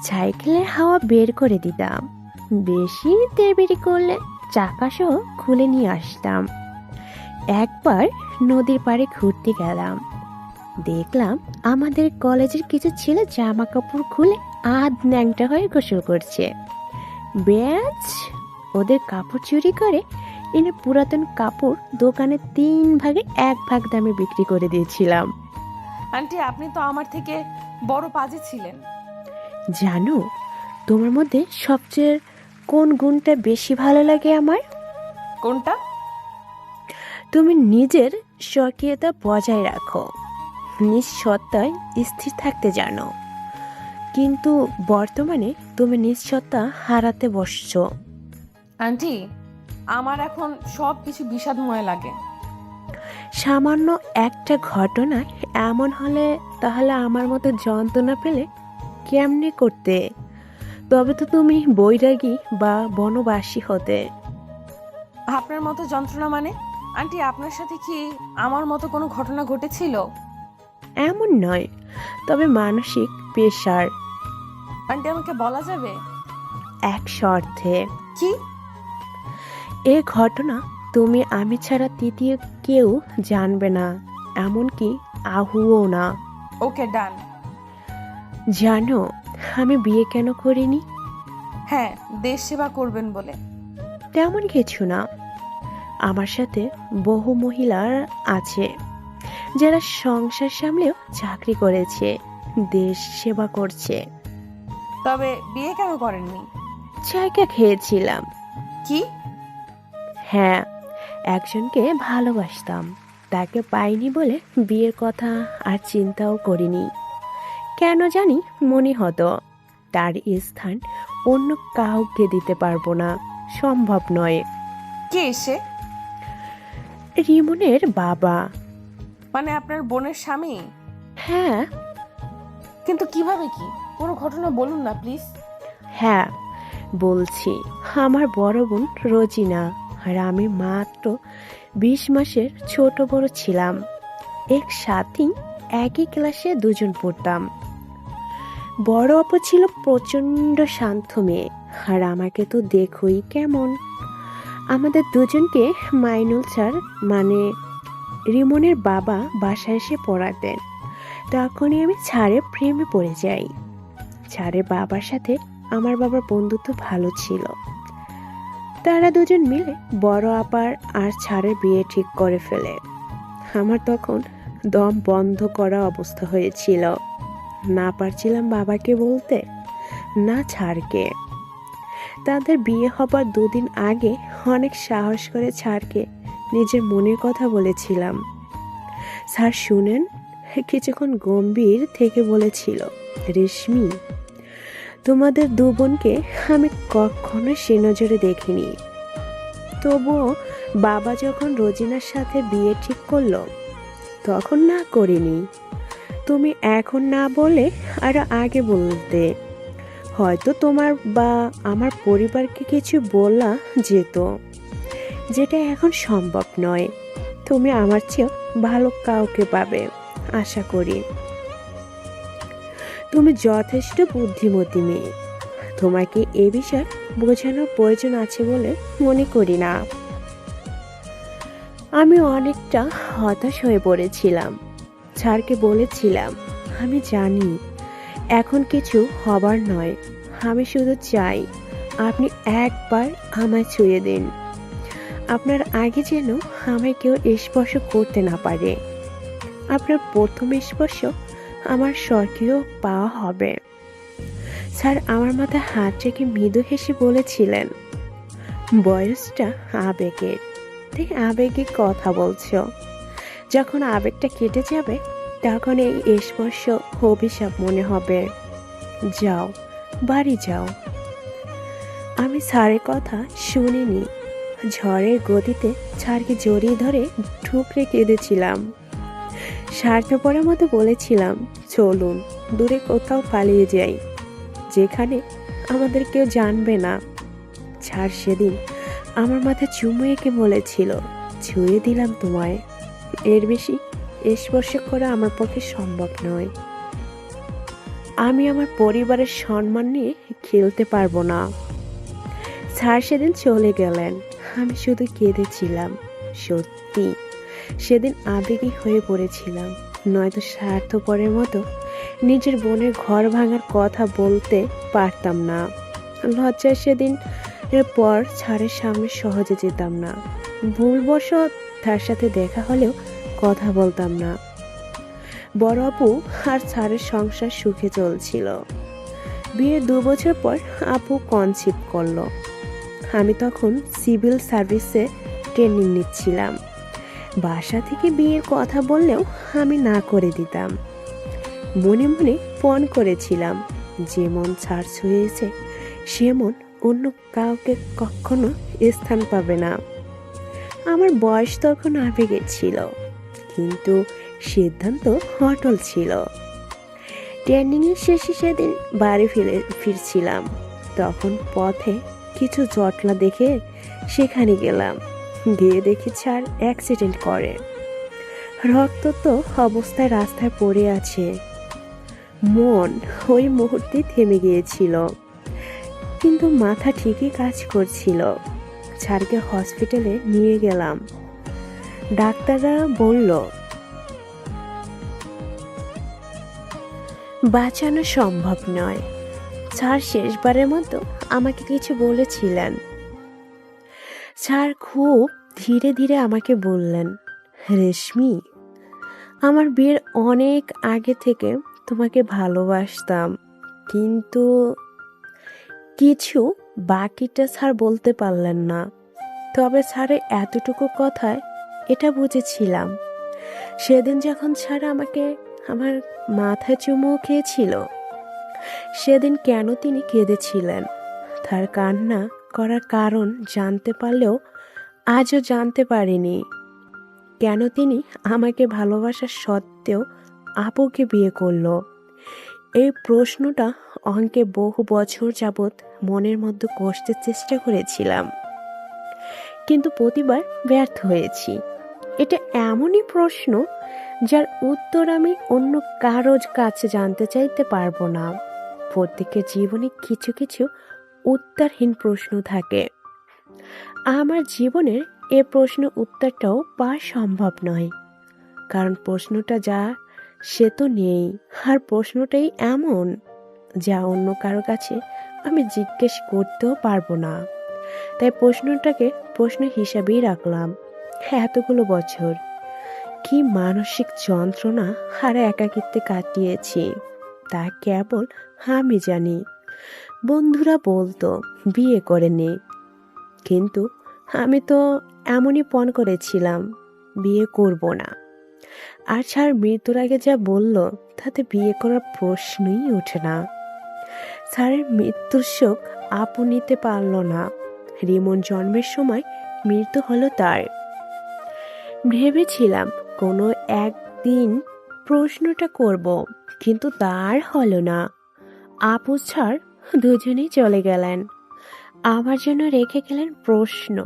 সাইকেলের হাওয়া বের করে দিতাম, বেশি তেড়বেড়ি করলে চাকাসহ খুলে নিয়ে আসতাম। একবার নদীর পাড়ে ঘুরতে গেলাম, দেখলাম আমাদের কলেজের কিছু ছেলে জামা কাপড় খুলে আধ ন্যাংটা হয়ে গোসল করছে। ব্যাচ ওদের কাপড় চুরি করে এনে পুরাতন কাপড় দোকানে 3 ভাগে 1 ভাগ দামে বিক্রি করে দিয়েছিলাম।
আন্টি আপনি তো আমার থেকে বড় পাজি ছিলেন।
জানো তোমার মধ্যে সবচেয়ে কোন গুণটা বেশি ভালো লাগে আমার?
কোনটা?
তুমি নিজের স্বকীয়তা বজায় রাখো, নিজ সত্তায় স্থির থাকতে জানো, কিন্তু বর্তমানে তুমি নিজ সত্তা হারাতে বসছো।
আন্টি আমার এখন সব কিছু বিষাদময় লাগে।
সামান্য একটা ঘটনায় এমন হলে তাহলে আমার মতো যন্ত্রণা পেলে কেমনে করতে? তবে তো তুমি বৈরাগী বা বনবাসী হতে।
আপনার মতো যন্ত্রণা মানে? আন্টি, আপনার সাথে কি আমার মতো কোনো ঘটনা ঘটেছিল?
এমন নয়, তবে মানসিক প্রেশার।
আন্টি, আমাকে বলা যাবে?
এক শর্তে।
কি?
এ ঘটনা তুমি আমি ছাড়া তৃতীয় কেউ জানবে না, এমনকি আহুও না।
ওকে, ডান।
জানো আমি বিয়ে কেন করিনি?
হ্যাঁ, দেশ সেবা করবেন বলে।
তেমন কিছু না। আমার সাথে বহু মহিলা আছে যারা সংসার সামলেও চাকরি করেছে, দেশ সেবা করছে।
তবে বিয়ে কেন করেননি?
জায়গা খেয়েছিলাম।
কি?
হ্যাঁ, একজনকে ভালোবাসতাম, তাকে পাইনি বলে বিয়ের কথা আর চিন্তাও করিনি। কেন জানি মনে হতো তার স্থান অন্য কাউকে দিতে পারবো না, সম্ভব নয়।
কে এসে?
রিমনের বাবা।
মানে আপনার বোনের স্বামী?
হ্যাঁ।
কিন্তু কিভাবে কি? পুরো ঘটনা বলুন না প্লিজ।
হ্যাঁ বলছি, আমার বড় বোন রোজিনা আর আমি মাত্র 20 মাসের ছোট বড় ছিলাম। একসাথেই একই ক্লাসে দুজন পড়তাম। বড় আপু ছিল প্রচণ্ড শান্ত মেয়ে, আর আমাকে তো দেখোই কেমন। আমাদের দুজনকে মাইনুল স্যার মানে রিমনের বাবা বাসায় এসে পড়াতেন। তখনই আমি স্যারের প্রেমে পড়ে যাই। স্যারের বাবার সাথে আমার বাবার বন্ধুত্ব ভালো ছিল। তারা দুজন মিলে বড় আপার আর স্যারের বিয়ে ঠিক করে ফেলে। আমার তখন দম বন্ধ করা অবস্থা হয়েছিল। না পারছিলাম বাবাকে বলতে, না স্যারকে। তাদের বিয়ে হবার 2 দিন আগে অনেক সাহস করে স্যারকে নিজের মনের কথা বলেছিলাম। স্যার শুনেন, কিছুক্ষণ গম্ভীর থেকে বলেছিল, রেশমি, তোমাদের 2 বোনকে আমি কখনো সে নজরে দেখিনি। তবুও বাবা যখন রোজিনার সাথে বিয়ে ঠিক করলো তখন না করিনি। তুমি এখন না বলে আরো আগে বলতে, হয়তো তোমার বা আমার পরিবারকে কিছু বলা যেত, যেটা এখন সম্ভব নয়। তুমি আমার চেয়েও ভালো কাউকে পাবে আশা করি। তুমি যথেষ্ট বুদ্ধিমতী মেয়ে, তোমাকে এ বিষয়ে বোঝানোর প্রয়োজন আছে বলে মনে করি না। আমি অনেকটা হতাশ হয়ে পড়েছিলাম। স্যারকে বলেছিলাম, আমি জানি এখন কিছু হবার নয়, আমি শুধু চাই আপনি একবার আমায় ছুঁয়ে দিন। আপনার আগে যেন আমায় কেউ স্পর্শ করতে না পারে। আপনার প্রথম স্পর্শ আমার স্বর্গীয় পাওয়া হবে। স্যার আমার মাথায় হাত রেখে মৃদু হেসে বলেছিলেন, বয়সটা আবেগের, তাই আবেগে কথা বলছো। যখন আবেগটা কেটে যাবে তখন এই স্পর্শ অভিশাপ মনে হবে। যাও, বাড়ি যাও। আমি স্যারের কথা শুনিনি। ঝড়ের গতিতে স্যারকে জড়িয়ে ধরে ঠুকরে কেঁদেছিলাম। স্বার্থপরের মতো বলেছিলাম, চলুন দূরে কোথাও পালিয়ে যাই, যেখানে আমাদের কেউ জানবে না। স্যার সেদিন আমার মাথায় চুমু এঁকে বলেছিল, ছুঁয়ে দিলাম তোমায়, এর বেশি স্পর্শ করা আমার পক্ষে সম্ভব নয়। আমি আমার পরিবারের সম্মান নিয়ে খেলতে পারবো না। স্যার সেদিন চলে গেলেন, আমি শুধু কেঁদেছিলাম। সত্যি সেদিন আবেগী হয়ে পড়েছিলাম, নয়তো স্বার্থপরের মতো নিজের বোনের ঘর ভাঙার কথা বলতে পারতাম না। লজ্জায় সেদিন এর পর স্যারের সামনে সহজে যেতাম না। ভুলবশত তার সাথে দেখা হলেও কথা বলতাম না। বড় আপু আর স্যারের সংসার সুখে চলছিল। বিয়ের 2 বছর পর আপু কনসিভ করলো। আমি তখন সিভিল সার্ভিসে ট্রেনিং নিচ্ছিলাম। বাসা থেকে বিয়ের কথা বললেও আমি না করে দিতাম। মনে মনে পণ করেছিলাম, যেমন ছাড় ছুঁয়েছে সেমন অন্য কাউকে কখনো স্থান পাবে না। আমার বয়স তখন আবেগে ছিল, কিন্তু সিদ্ধান্ত অটল ছিল। ট্রেনিংয়ের শেষে সেদিন বাড়ি ফিরছিলাম। তখন পথে কিছু জটলা দেখে সেখানে গেলাম। গিয়ে দেখি ছাড় অ্যাক্সিডেন্ট করে, রক্তাক্ত অবস্থায় রাস্তায় পড়ে আছে। মন ওই মুহূর্তে থেমে গিয়েছিল, কিন্তু মাথা ঠিকই কাজ করছিল। ছাড়কে হসপিটালে নিয়ে গেলাম। ডাক্তাররা বলল বাঁচানো সম্ভব নয়। স্যার শেষবারের মতো আমাকে কিছু বলেছিলেন। স্যার খুব ধীরে ধীরে আমাকে বললেন, রেশমি, আমার বিয়ের অনেক আগে থেকে তোমাকে ভালোবাসতাম, কিন্তু কিছু বাকিটা স্যার বলতে পারলেন না। তবে স্যারের এতটুকু কথায় এটা বুঝেছিলাম। সেদিন যখন স্যার আমাকে আমার মাথায় চুমু খেয়েছিল, সেদিন কেন তিনি কেঁদেছিলেন, তার কান্না করার কারণ জানতে পারলেও আজও জানতে পারিনি। কেন তিনি আমাকে ভালোবাসার সত্ত্বেও আপুকে বিয়ে করলো, এই প্রশ্নটা অঙ্কে বহু বছর যাবৎ মনের মধ্যে কষতে চেষ্টা করেছিলাম, কিন্তু প্রতিবার ব্যর্থ হয়েছি। এটা এমনই প্রশ্ন যার উত্তর আমি অন্য কারোর কাছে জানতে চাইতে পারবো না। প্রত্যেকের জীবনে কিছু কিছু উত্তরহীন প্রশ্ন থাকে। আমার জীবনের এ প্রশ্ন উত্তরটাও পাওয়া সম্ভব নয়, কারণ প্রশ্নটা যা সে তো নেই, আর প্রশ্নটাই এমন যা অন্য কারো কাছে আমি জিজ্ঞেস করতেও পারবো না। তাই প্রশ্নটাকে প্রশ্ন হিসাবেই রাখলাম। এতগুলো বছর কি মানসিক যন্ত্রণা আর একাকিত্বে কাটিয়েছি তা কেবল আমি জানি। বন্ধুরা বলতো বিয়ে করে নে, কিন্তু আমি তো এমনই পণ করেছিলাম বিয়ে করব না। আর স্যার মৃত্যুর আগে যা বলল তাতে বিয়ে করার প্রশ্নই ওঠে না। স্যারের মৃত্যুর শোক আপু নিতে পারল না। রিমন জন্মের সময় মৃত্যু হলো তার। ভেবেছিলাম কোনো একদিন প্রশ্নটা করব, কিন্তু তার হলো না। আপু স্যার দুজনেই চলে গেলেন, আমার জন্য রেখে গেলেন প্রশ্ন।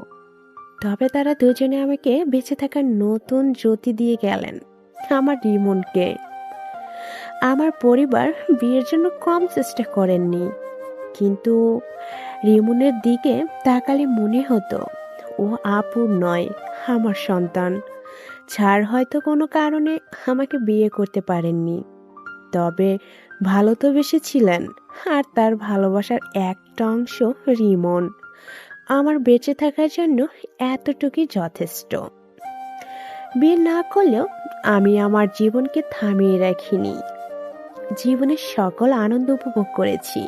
তবে তারা দুজনে আমাকে বেঁচে থাকার নতুন জ্যোতি দিয়ে গেলেন, আমার রিমনকে। আমার পরিবার বিয়ের জন্য কম চেষ্টা করেননি, কিন্তু রিমনের দিকে তাকালে মনে হতো ও আপুর নয়, আমার সন্তান। ছাড় হয়তো কোনো কারণে আমাকে বিয়ে করতে পারেননি, তবে ভালো তো বেসেছিলেন, আর তার ভালোবাসার একটা অংশ রিমন। আমার বেঁচে থাকার জন্য এতটুকুই যথেষ্ট। বিয়ে না করলেও আমি আমার জীবনকে থামিয়ে রাখিনি। জীবনের সকল আনন্দ উপভোগ করেছি।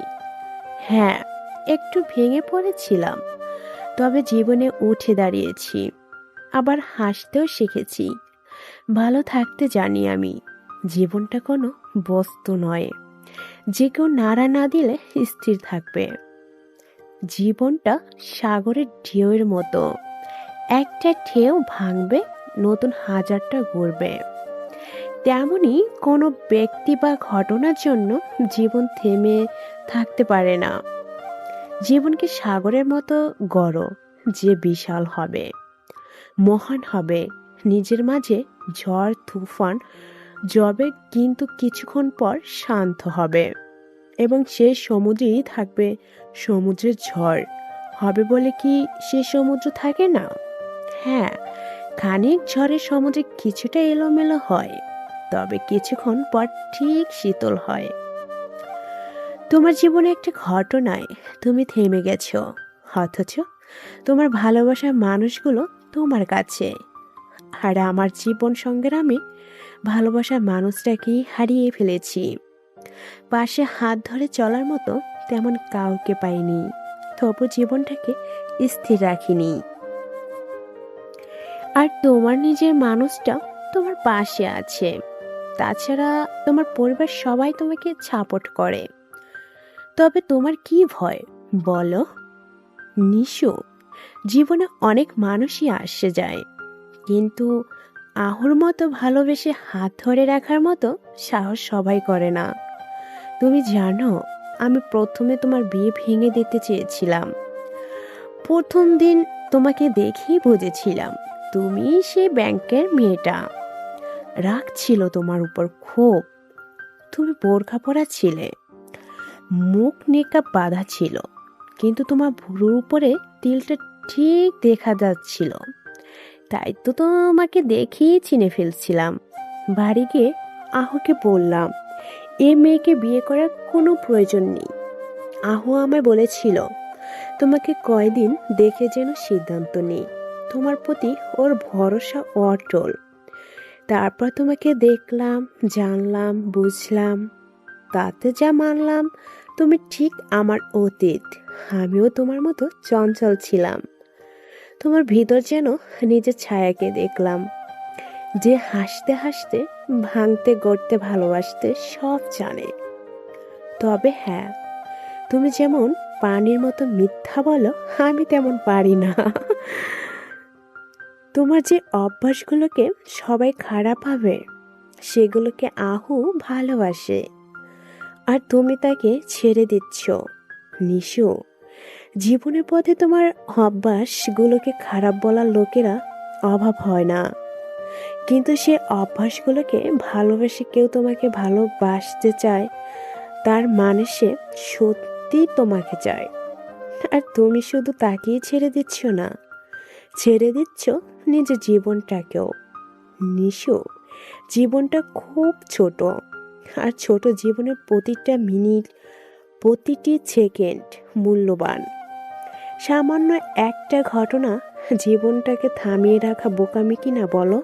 হ্যাঁ, একটু ভেঙে পড়েছিলাম, তবে জীবনে উঠে দাঁড়িয়েছি, আবার হাসতেও শিখেছি। ভালো থাকতে জানি আমি। জীবনটা কোনো বস্তু নয় যে কেউ নাড়া না দিলে স্থির থাকবে। জীবনটা সাগরের ঢেউয়ের মতো, একটা ঢেউ ভাঙবে, নতুন হাজারটা গড়বে। তেমনি কোনো ব্যক্তি বা ঘটনার জন্য জীবন থেমে থাকতে পারে না। জীবনকে সাগরের মতো গড়ো, যে বিশাল হবে, মহান হবে। নিজের মাঝে ঝড় তুফান জবে, কিন্তু কিছুক্ষণ পর শান্ত হবে, এবং সেই সমুদ্রেই থাকবে সমুদ্রের ঝড়। হবে বলে কি সে সমুদ্র থাকে না? হ্যাঁ, খানিক ঝড়ের সমুদ্রে কিছুটা এলোমেলো হয়, তবে কিছুক্ষণ পর ঠিক শীতল হয়। তোমার জীবনে একটা ঘটনায় তুমি থেমে গেছো, অথচ তোমার ভালোবাসার মানুষগুলো তোমার কাছে। আর আমার জীবন সংগ্রামে ভালোবাসার মানুষটাকেই হারিয়ে ফেলেছি। পাশে হাত ধরে চলার মতো তেমন কাউকে পাইনি, তবু জীবনটাকে স্থির রাখিনি। আর তোমার নিজের মানুষটা তোমার পাশে আছে। তাছাড়া তোমার পরিবার সবাই তোমাকে সাপোর্ট করে। তবে তোমার কি ভয় বলো? নিশু, জীবনে অনেক মানুষই আসে যায়, কিন্তু আহুর মতো ভালোবেসে হাত ধরে রাখার মতো সাহস সবাই করে না। তুমি জানো, আমি প্রথমে তোমার বিয়ে ভেঙে দিতে চেয়েছিলাম। প্রথম দিন তোমাকে দেখেই বুঝেছিলাম তুমি সেই ব্যাংকের মেয়েটা। রাগ ছিল তোমার উপর খুব। তুমি বোরখা পরা ছিলে, মুখ নেকাব বাঁধা ছিল, কিন্তু তোমার ভুরুর উপরে তিলটা ঠিক দেখা যাচ্ছিল। তাই তো তোমাকে দেখেই চিনে ফেলছিলাম। বাড়ি গিয়ে আহুকে বললাম এ মেয়েকে বিয়ে করার কোনো প্রয়োজন নেই। আহু আমায় বলেছিল তোমাকে কয়দিন দেখে যেন সিদ্ধান্ত নেই। তোমার প্রতি ওর ভরসা অটল। তারপর তোমাকে দেখলাম, জানলাম, বুঝলাম, তাতে যা মানলাম তুমি ঠিক আমার অতীত। আমিও তোমার মতো চঞ্চল ছিলাম। তোমার ভিতর যেন নিজের ছায়াকে দেখলাম, যে হাসতে হাসতে, ভাঙতে গড়তে, ভালোবাসতে সব জানে। তবে হ্যাঁ, তুমি যেমন পানির মতো মিথ্যা বলো, আমি তেমন পারি না। তোমার যে অভ্যাসগুলোকে সবাই খারাপ ভাবে, সেগুলোকে আহু ভালোবাসে, আর তুমি তাকে ছেড়ে দিচ্ছ। নিশু, জীবনের পথে তোমার অভ্যাসগুলোকে খারাপ বলার লোকেরা অভাব হয় না, কিন্তু সে অভ্যাসগুলোকে ভালোবেসে কেউ তোমাকে ভালোবাসতে চায়, তার মানে সে সত্যি তোমাকে চায়। আর তুমি শুধু তাকেই ছেড়ে দিচ্ছ না, ছেড়ে দিচ্ছ নিজের জীবনটাকেও। নিশু, জীবনটা খুব ছোট, আর ছোট জীবনের প্রতিটা মিনিট, প্রতিটি সেকেন্ড মূল্যবান। সামান্য একটা ঘটনা জীবনটাকে থামিয়ে রাখা বোকামি কিনা বলো?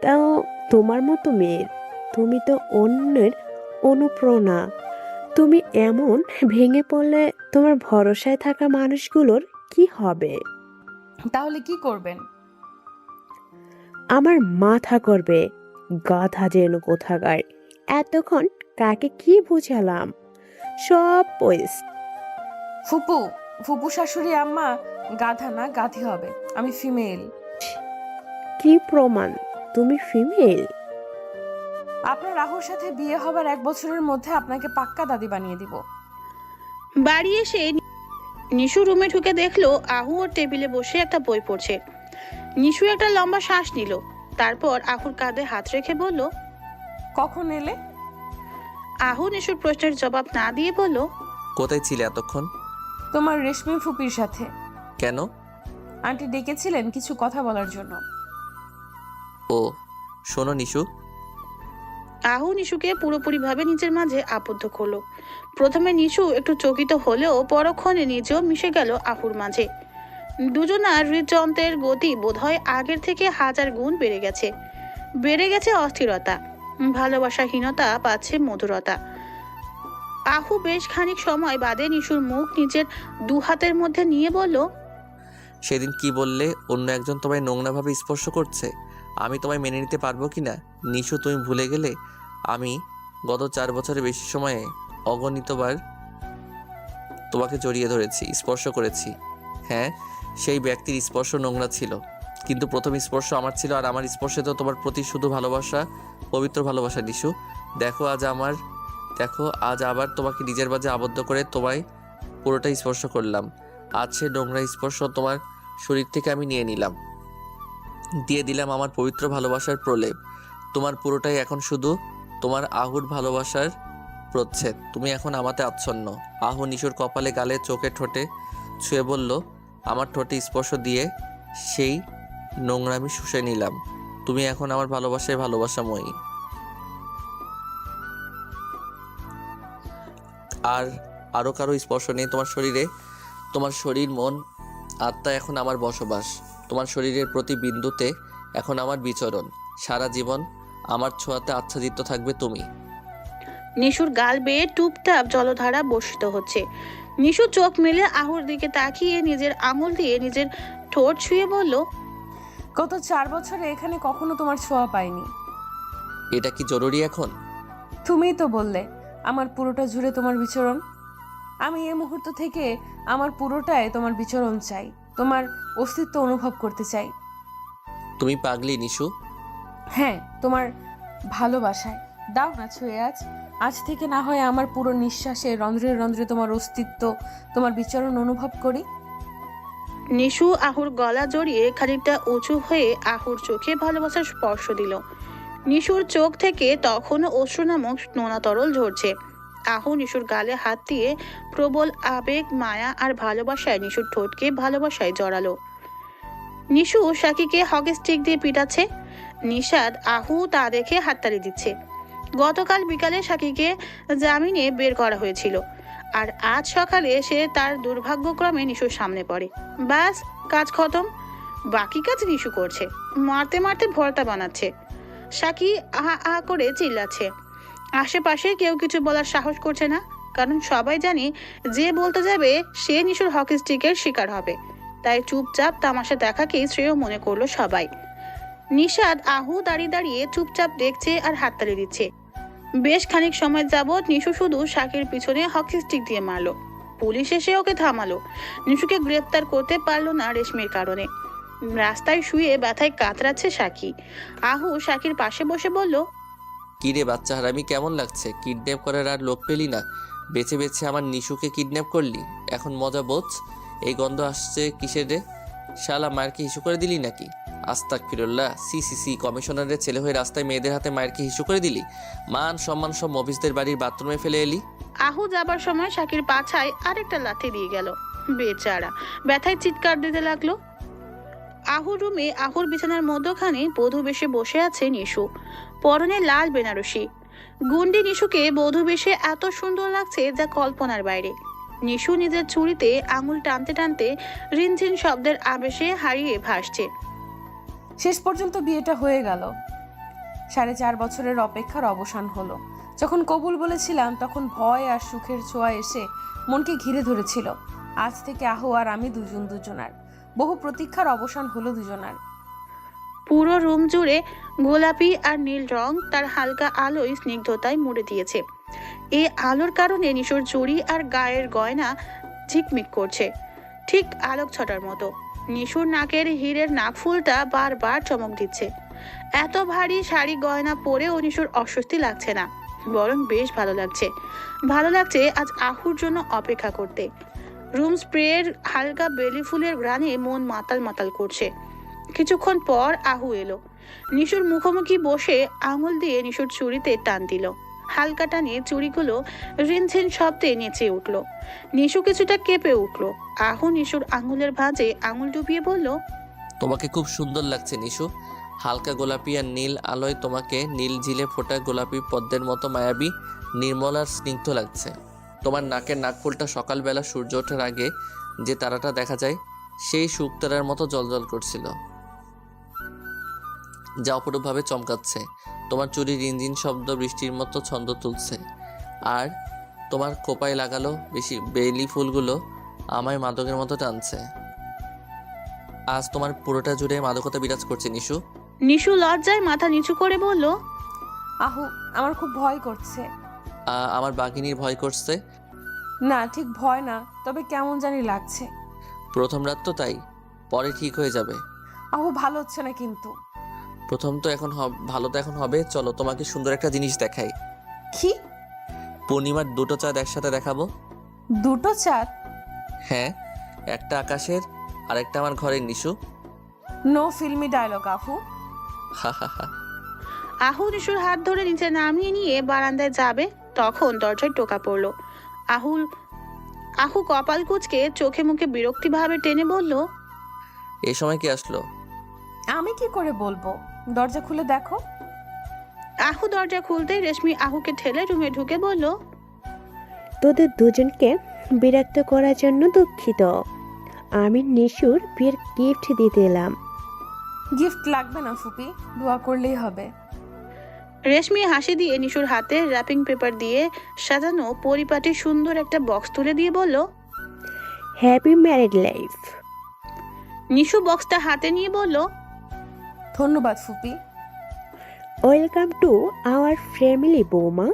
তাও তোমার মতো মেয়ের। তুমি তো অন্যের অনুপ্রেরণা। তুমি এমন ভেঙে পড়লে তোমার ভরসায় থাকা মানুষগুলোর কি হবে?
তাহলে কি করবেন?
আমার মাথা করবে, গাধা যেন কোথাকার। এতক্ষণ কাকে কি বুঝালাম? সব ওয়েস্ট।
ফুপু, ফুপু শাশুড়ি আম্মা গাধা না গাধি হবে। আমি ফিমেল।
কি প্রমাণ তুমি ফিমেল?
আপনার রাহুর সাথে বিয়ে হবার 1 বছরের মধ্যে আপনাকে পাক্কা দাদি বানিয়ে দিব।
বাড়ি এসে নিশু রুমে ঢুকে দেখলো আহু ওর টেবিলে বসে একটা বই পড়ছে। নিশু একটা লম্বা শ্বাস নিল, তারপর আহুর কাঁধে হাত রেখে বলল,
কখন এলে?
আহু নিশুর প্রশ্নের জবাব না দিয়ে বলল,
কোথায় ছিলে এতক্ষণ?
তোমার রেশমি ফুপির সাথে।
কেন?
আন্টি ডেকেছিলেন কিছু কথা বলার জন্য।
ও শোনো নিশু,
আহু নিশুকে পুরোপুরিভাবে নিজের মাঝে আবদ্ধ করলো। প্রথমে নিশু একটু চকিত হলেও পরক্ষণে নিজেও মিশে গেল আহুর মাঝে। দুজনার হৃদযন্ত্রের গতি বোধহয় আগের থেকে 1000 গুণ বেড়ে গেছে। বেড়ে গেছে অস্থিরতা, ভালোবাসাহীনতা পাচ্ছে মধুরতা। আহু বেশ খানিক সময় বাদে নিশুর মুখ নিজের 2 হাতের মধ্যে নিয়ে বলল,
সেদিন কি বললে অন্য একজন তোমায় নোংরাভাবে স্পর্শ করছে? আমি তোমায় মেনে নিতে পারবো কি না? নিশু, তুমি ভুলে গেলে আমি গত 4 বছরের বেশি সময়ে অগণিতবার তোমাকে জড়িয়ে ধরেছি, স্পর্শ করেছি। হ্যাঁ, সেই ব্যক্তির স্পর্শ নোংরা ছিল, কিন্তু প্রথম স্পর্শ আমার ছিল, আর আমার স্পর্শে তো তোমার প্রতি শুধু ভালোবাসা, পবিত্র ভালোবাসা। নিশু, দেখো আজ আবার তোমাকে নিজের মাঝে আবদ্ধ করে তোমায় পুরোটাই স্পর্শ করলাম। আজ সে নোংরা স্পর্শ তোমার শরীর থেকে আমি নিয়ে নিলাম, দিয়ে দিলাম আমার পবিত্র ভালোবাসার প্রলেপ। তোমার পুরোটাই এখন শুধু তোমার আহুর ভালোবাসার প্রচ্ছদ। তুমি এখন আমাতে আচ্ছন্ন। আহু নিশুর কপালে, গালে, চোখে, ঠোঁটে ছুঁয়ে বলল, আমার ঠোঁটে স্পর্শ দিয়ে সেই নোংরামি শুষে নিলাম। তুমি এখন আমার ভালোবাসায় ভালোবাসাময়ী। আর আরও কারো স্পর্শ নেই তোমার শরীরে। তোমার শরীর, মন, আত্মা এখন আমার বসবাস। তোমার শরীরের প্রতি বিন্দুতে এখন আমার বিচরণ। সারা জীবন আমার ছোঁয়াতে আচ্ছাদিত থাকবে তুমি।
নিশুর গাল বেয়ে টুপটাপ জলধারা বর্ষিত হচ্ছে। নিশু চোখ মেলে আহুর দিকে তাকিয়ে নিজের আঙুল দিয়ে নিজের ঠোঁট ছুঁয়ে বলল,
গত 4 বছরে এখানে কখনো তোমার ছোঁয়া পাইনি।
এটা কি জরুরি এখন?
তুমিই তো বললে আমার পুরোটা জুড়ে তোমার বিচরণ। আমি এই মুহূর্ত থেকে আমার পুরোটায় তোমার বিচরণ চাই, তোমার অস্তিত্ব অনুভব করতে চাই।
তুমি পাগলি নিশু।
হ্যাঁ, তোমার ভালোবাসায়। দাও না ছুঁয়ে আজ থেকে না হয় আমার পুরো নিঃশ্বাসে, রন্ধ্রে রন্ধ্রে তোমার অস্তিত্ব, তোমার বিচরণ অনুভব করি।
নিশু আহুর গলা জড়িয়ে খানিকটা উঁচু হয়ে আহুর চোখে ভালোবাসার স্পর্শ দিল। নিশুর চোখ থেকে তখনও অশ্রু নামক নোনা তরল ঝরছে। আহু নিশুর গালে হাত দিয়ে প্রবল আবেগ, মায়া আর ভালোবাসায় নিশুর ঠোঁটকে ভালোবাসায় জড়ালো। নিশু সাকিকে হকি স্টিক দিয়ে পিটাচ্ছে। নিশাদ আহু তা দেখে হাততালি দিচ্ছে। গতকাল বিকালে সাকিকে জামিনে বের করা হয়েছিল, আর আজ সকালে সে তার দুর্ভাগ্যক্রমে নিশুর সামনে পড়ে। ব্যাস, কাজ খতম। বাকি কাজ নিশু করছে, মারতে মারতে ভর্তা বানাচ্ছে। সাকি আহা আহা করে চিল্লাচ্ছে। আশেপাশে কেউ কিছু বলার সাহস করছে না, কারণ সবাই জানে যে বলতে যাবে সে নিশুর হকি স্টিকের শিকার হবে। তাই চুপচাপ তামাশা দেখাকেই শ্রেয় মনে করলো সবাই। নিশাদ আহু দাঁড়িয়ে দাঁড়িয়ে চুপচাপ দেখছে আর হাততালি দিচ্ছে। বেশ খানিক সময় যাবৎ নিশু শুধু শাকির পিছনে হকি স্টিক দিয়ে মারলো। পুলিশ এসে ওকে থামালো। নিশুকে গ্রেপ্তার করতে পারলো না রেশমির কারণে। রাস্তায় শুয়ে ব্যথায় কাতরাচ্ছে সাকি। আহু শাকির পাশে বসে বলল,
কি রে বাচ্চা হারামি, কেমন লাগছে? কিডন্যাপ করার আর লোক পেলি না, বেছে বেছে আমার নিশুকে কিডন্যাপ করলি। এখন মজা বোঝ। এই গন্ধ আসছে কিসের রে? শালা মায়েরকে হিসু করে দিলি নাকি? আস্তাগফিরুল্লাহ। সি কমিশনারের ছেলে হয়ে রাস্তায় মেয়েদের হাতে মায়েরকে হিসু করে দিলি? মান সম্মান সব মফিসদের বাড়ির বাথরুমে ফেলে এলি।
আহু যাবার সময় শাকির পাছায় আরেকটা লাথি দিয়ে গেল। বেচারা ব্যথায় চিৎকার দিতে লাগলো। আহুর রুমে আহুর বিছানার মধ্যখানে বধূ বেশে বসে আছে নিশু, পরনে লাল বেনারসি। গুন্ডি নিশুকে বধূ বেশে এত সুন্দর লাগছে যা কল্পনার বাইরে। নিশু নিজের চুড়িতে আঙুল টানতে টানতে রিনঝিন শব্দের আবেশে হারিয়ে ভাসছে।
শেষ পর্যন্ত বিয়েটা হয়ে গেল। 4.5 বছরের অপেক্ষার অবসান হলো। যখন কবুল বলেছিলাম তখন ভয় আর সুখের ছোঁয়া এসে মনকে ঘিরে ধরেছিল। আজ থেকে আহু আর আমি দুজনার। বহু প্রতীক্ষার অবসান হলো দুজনার।
পুরো রুম জুড়ে গোলাপি আর নীল রং তার হালকা আলোয় স্নিগ্ধতায় মুড়ে দিয়েছে। এই আলোর কারণে নিশুর চুড়ি আর গায়ের গয়না ঝিকমিক করছে, ঠিক আলোক ছটার মতো। নিশুর নাকের হীরের নাকফুলটা বারবার চমক দিচ্ছে। এত ভারী শাড়ি গয়না পরেও নিশুর অস্বস্তি লাগছে না, বরং বেশ ভালো লাগছে। ভালো লাগছে আজ আহুর জন্য অপেক্ষা করতে। রুম স্প্রের হালকা বেলি ফুলের ঘ্রাণে মন মাতাল মাতাল করছে। কিছুক্ষণ পর আহু এলো। নিশুর মুখোমুখি বসে আঙুল দিয়ে নিশুর চুড়িতে টান দিল। হালকা টানে চুড়িগুলো রিনঝিন শব্দে নেচে উঠল। নিশু কিছুটা কেঁপে উঠল। আহু নিশুর আঙুলের ভাঁজে আঙুল ডুবিয়ে বলল,
তোমাকে খুব সুন্দর লাগছে নিশু। হালকা গোলাপি আর নীল আলোয় তোমাকে নীল ঝিলে ফোটা গোলাপি পদ্মের মতো মায়াবী, নির্মল আর স্নিগ্ধ লাগছে। তোমার নাকের নাকফুলটা সকালবেলা সূর্য ওঠার আগে যে তারাটা দেখা যায় সেই শুকতারার মতো জ্বলজ্বল করছিল, যা অপরূপভাবে চমকাচ্ছে। তোমার চুরি রিনঝিন শব্দ বৃষ্টির মতো ছন্দ তুলছে, আর তোমার কোপায় লাগালো বেশি বেলি ফুলগুলো আমায় মাদকের মতো টানছে। আজ তোমার পুরোটা জুড়ে মাদকতা বিরাজ করছে নিশু।
নিশু লজ্জায় মাথা নিচু করে বলল,
আহু, আমার খুব ভয় করছে।
আমার বাঘিনীর ভয় করছে?
না, ঠিক ভয় না, তবে কেমন জানি লাগছে।
প্রথম রাত তো, তাই পরে ঠিক হয়ে যাবে।
আহু, ভালো হচ্ছে না কিন্তু।
প্রথম তো এখন ভালো তো এখন হবে। চলো তোমাকে সুন্দর একটা জিনিস দেখাই।
কি?
পূর্ণিমার 2টো চাঁদ একসাথে দেখাবো।
2টো চাঁদ?
হ্যাঁ, একটা আকাশের আর একটা আমার ঘরের নিশু।
নো ফিল্মি ডায়লগ আহু।
হা হা হা।
আহু নিশুর হাত ধরে নিচে নামিয়ে নিয়ে বারান্দায় যাবে, তখন দরজায় টোকা পড়লো। আহু কপাল কুঁচকে চোখে মুখে বিরক্তি ভাবে টেনে বলল,
এই সময় কি আসলো?
আমি কি করে বলবো? দরজা খুলে দেখো।
আহু দরজা খুলতেই রেশমি আহুকে ঠেলে রুমে ঢুকে বলল,
তোদের দুজনকে বিরক্ত করার জন্য দুঃখিত। আমি নিশুর বিয়ের গিফট দিতে এলাম।
গিফট লাগবে না ফুপি, দোয়া করলেই হবে।
রেশমি হাসি দিয়ে নিশুর হাতে র্যাপিং পেপার দিয়ে সাজানো পরিপাটি সুন্দর একটা বক্স তুলে দিয়ে বলল,
হ্যাপি ম্যারিড লাইফ।
নিশু বক্সটা হাতে নিয়ে বলল,
ধন্যবাদ ফুপি।
ওয়েলকাম টু আওয়ার ফ্যামিলি বৌমা।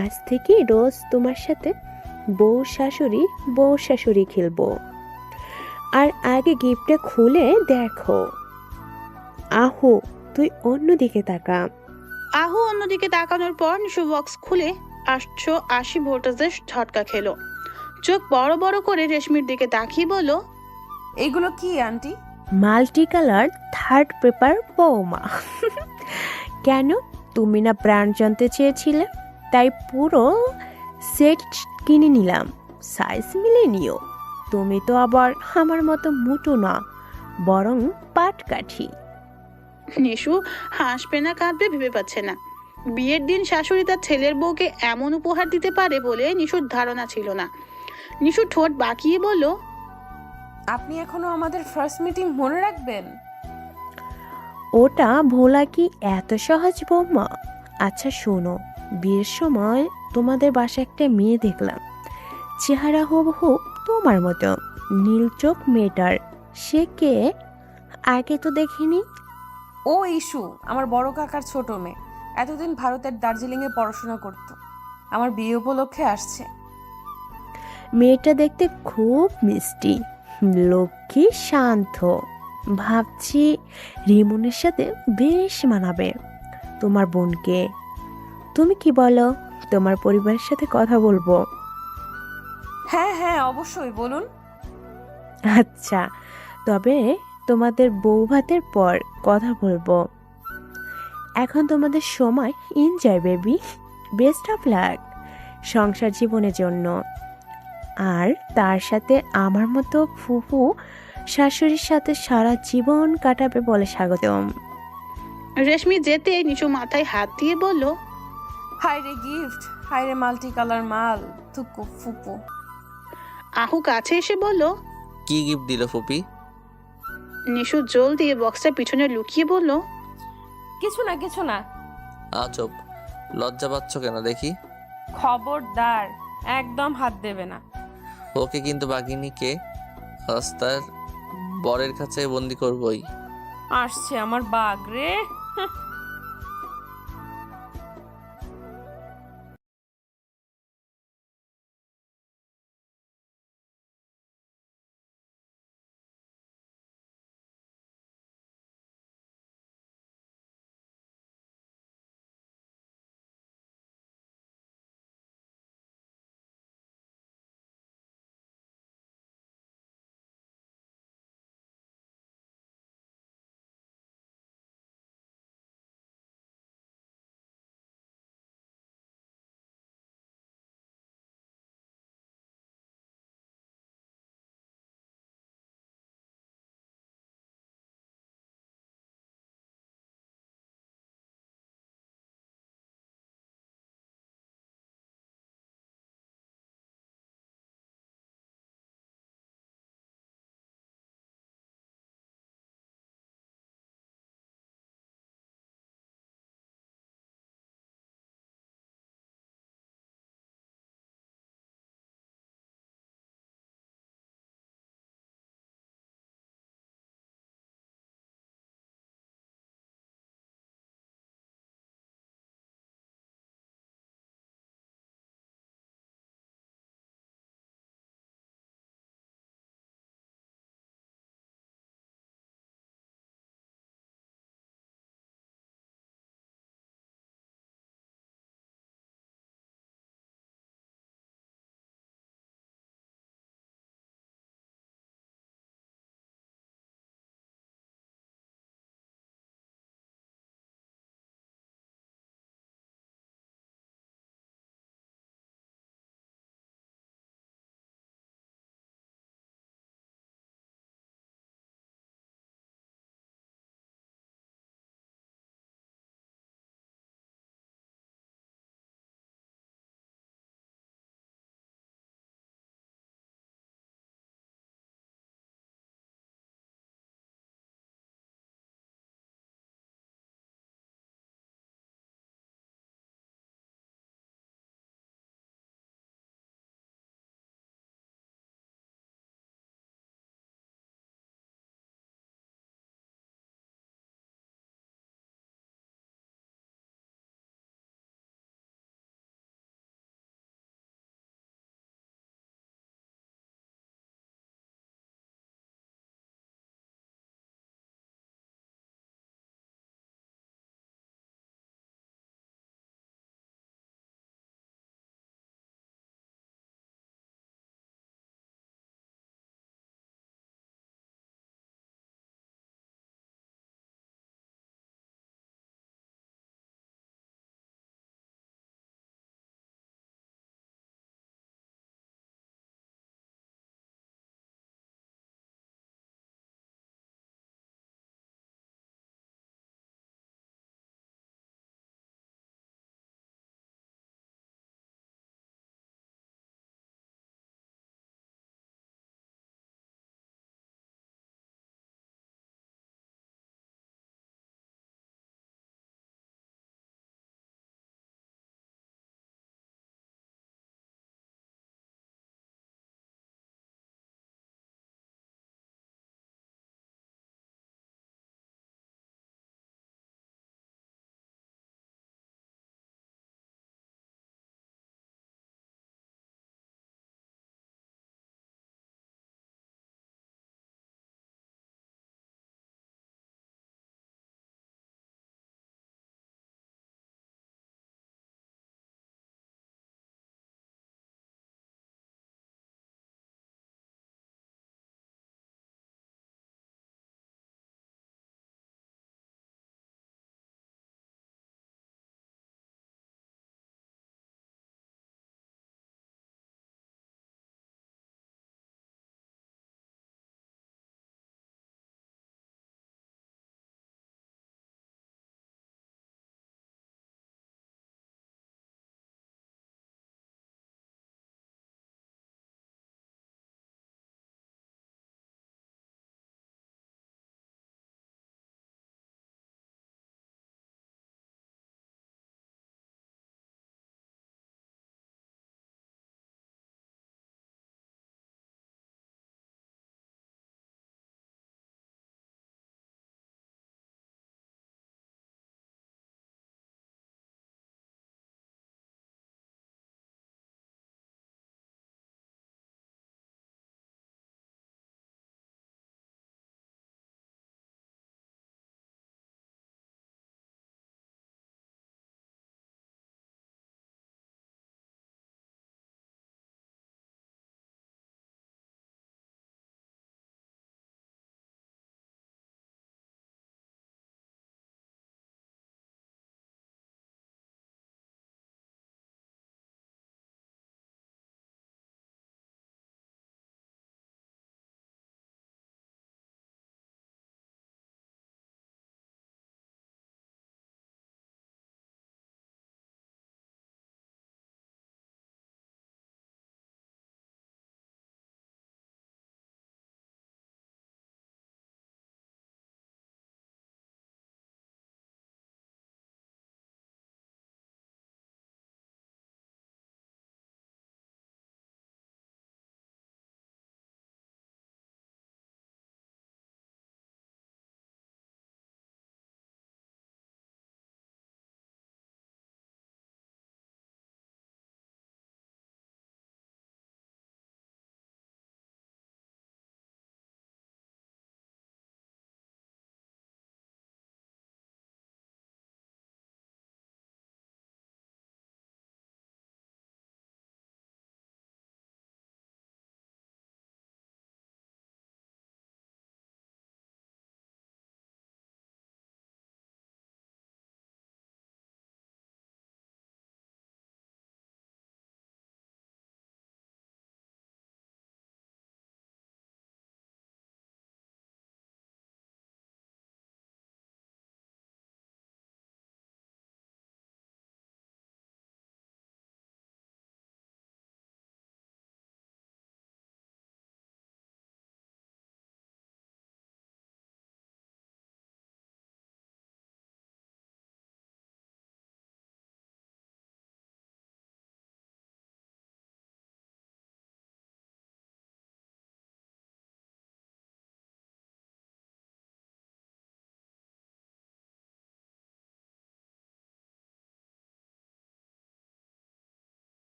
আজ থেকে রোজ তোমার সাথে বউ শাশুড়ি খেলবো। আর আগে গিফটটা খুলে দেখো। আহু, তুই অন্যদিকে তাকা।
আহু অন্যদিকে তাকানোর পর নিশু বক্স খুলে 880 ভোল্টেজের ঝটকা খেলো। চোখ বড় বড় করে রেশমির দিকে তাকিয়ে বলল,
এইগুলো কি aunty?
Multi colour third paper বৌমা। কেন, তুমি না ব্র্যান্ড জানতে চেয়েছিলে? তাই পুরো সেট কিনে নিলাম, সাইজ মিলে নিও। তুমি তো আবার আমার মতো মুটু না, বরং পাটকাঠি।
নিশু হাসবে না কাঁদবে ভেবে পাচ্ছে না। বিয়ের দিন শাশুড়ি তার ছেলের বউকে এমন উপহার দিতে পারে বলে নিশুর ধারণা ছিল না। নিশু ঠোঁট বাঁকিয়ে বলল,
আপনি এখনো আমাদের ফার্স্ট মিটিং মনে রাখবেন?
ওটা ভোলা কি এত সহজ বৌমা? আচ্ছা শোনো, বিয়ের সময় তোমাদের বাসায় একটা মেয়ে দেখলাম, চেহারা হুবহু তোমার মতো, নীল চোখ মেয়েটার। সে কে? আগে তো দেখিনি।
ও ইস্যু, আমার বড় কাকার ছোট মেয়ে। এতদিন ভারতের দার্জিলিংয়ে পড়াশোনা করত, আমার বিয়ে উপলক্ষে আসছে।
মেয়েটা দেখতে খুব মিষ্টি, লক্ষ্মী, শান্ত। ভাবছি রিমনের সাথে বেশ মানাবে। তোমার বোনকে। তুমি কি বলো? তোমার পরিবারের সাথে কথা বলবো।
হ্যাঁ হ্যাঁ, অবশ্যই বলুন।
আচ্ছা, তবে তোমাদের বউ ভাতের পর কথা বলবো। এখন তোমাদের সময়, enjoy baby, best of luck সংসার জীবনের জন্য। আর তার সাথে আমার মতো ফুফু শাশুড়ির সাথে সারা জীবন কাটাবে বলে স্বাগতম।
রেশমি যেতে নিশু মাথায় হাত দিয়ে বলল,
হাই রে গিফট, হাই রে মাল্টি কালার মাল, থুকু ফুপু।
আহু কাছে এসে বলল,
কি গিফট দিল ফুপি?
নিশু জল দিয়ে বক্সটা পিছনে লুকিয়ে বলল,
কিছু না কিছু না।
আজব, লজ্জা পাচ্ছ কেন দেখি?
খবরদার, একদম হাত দেবে না।
ওকে কিন্তু বাঘিনীকে তার বরের কাছে বন্দি করবই।
আসছে আমার বাঘ রে।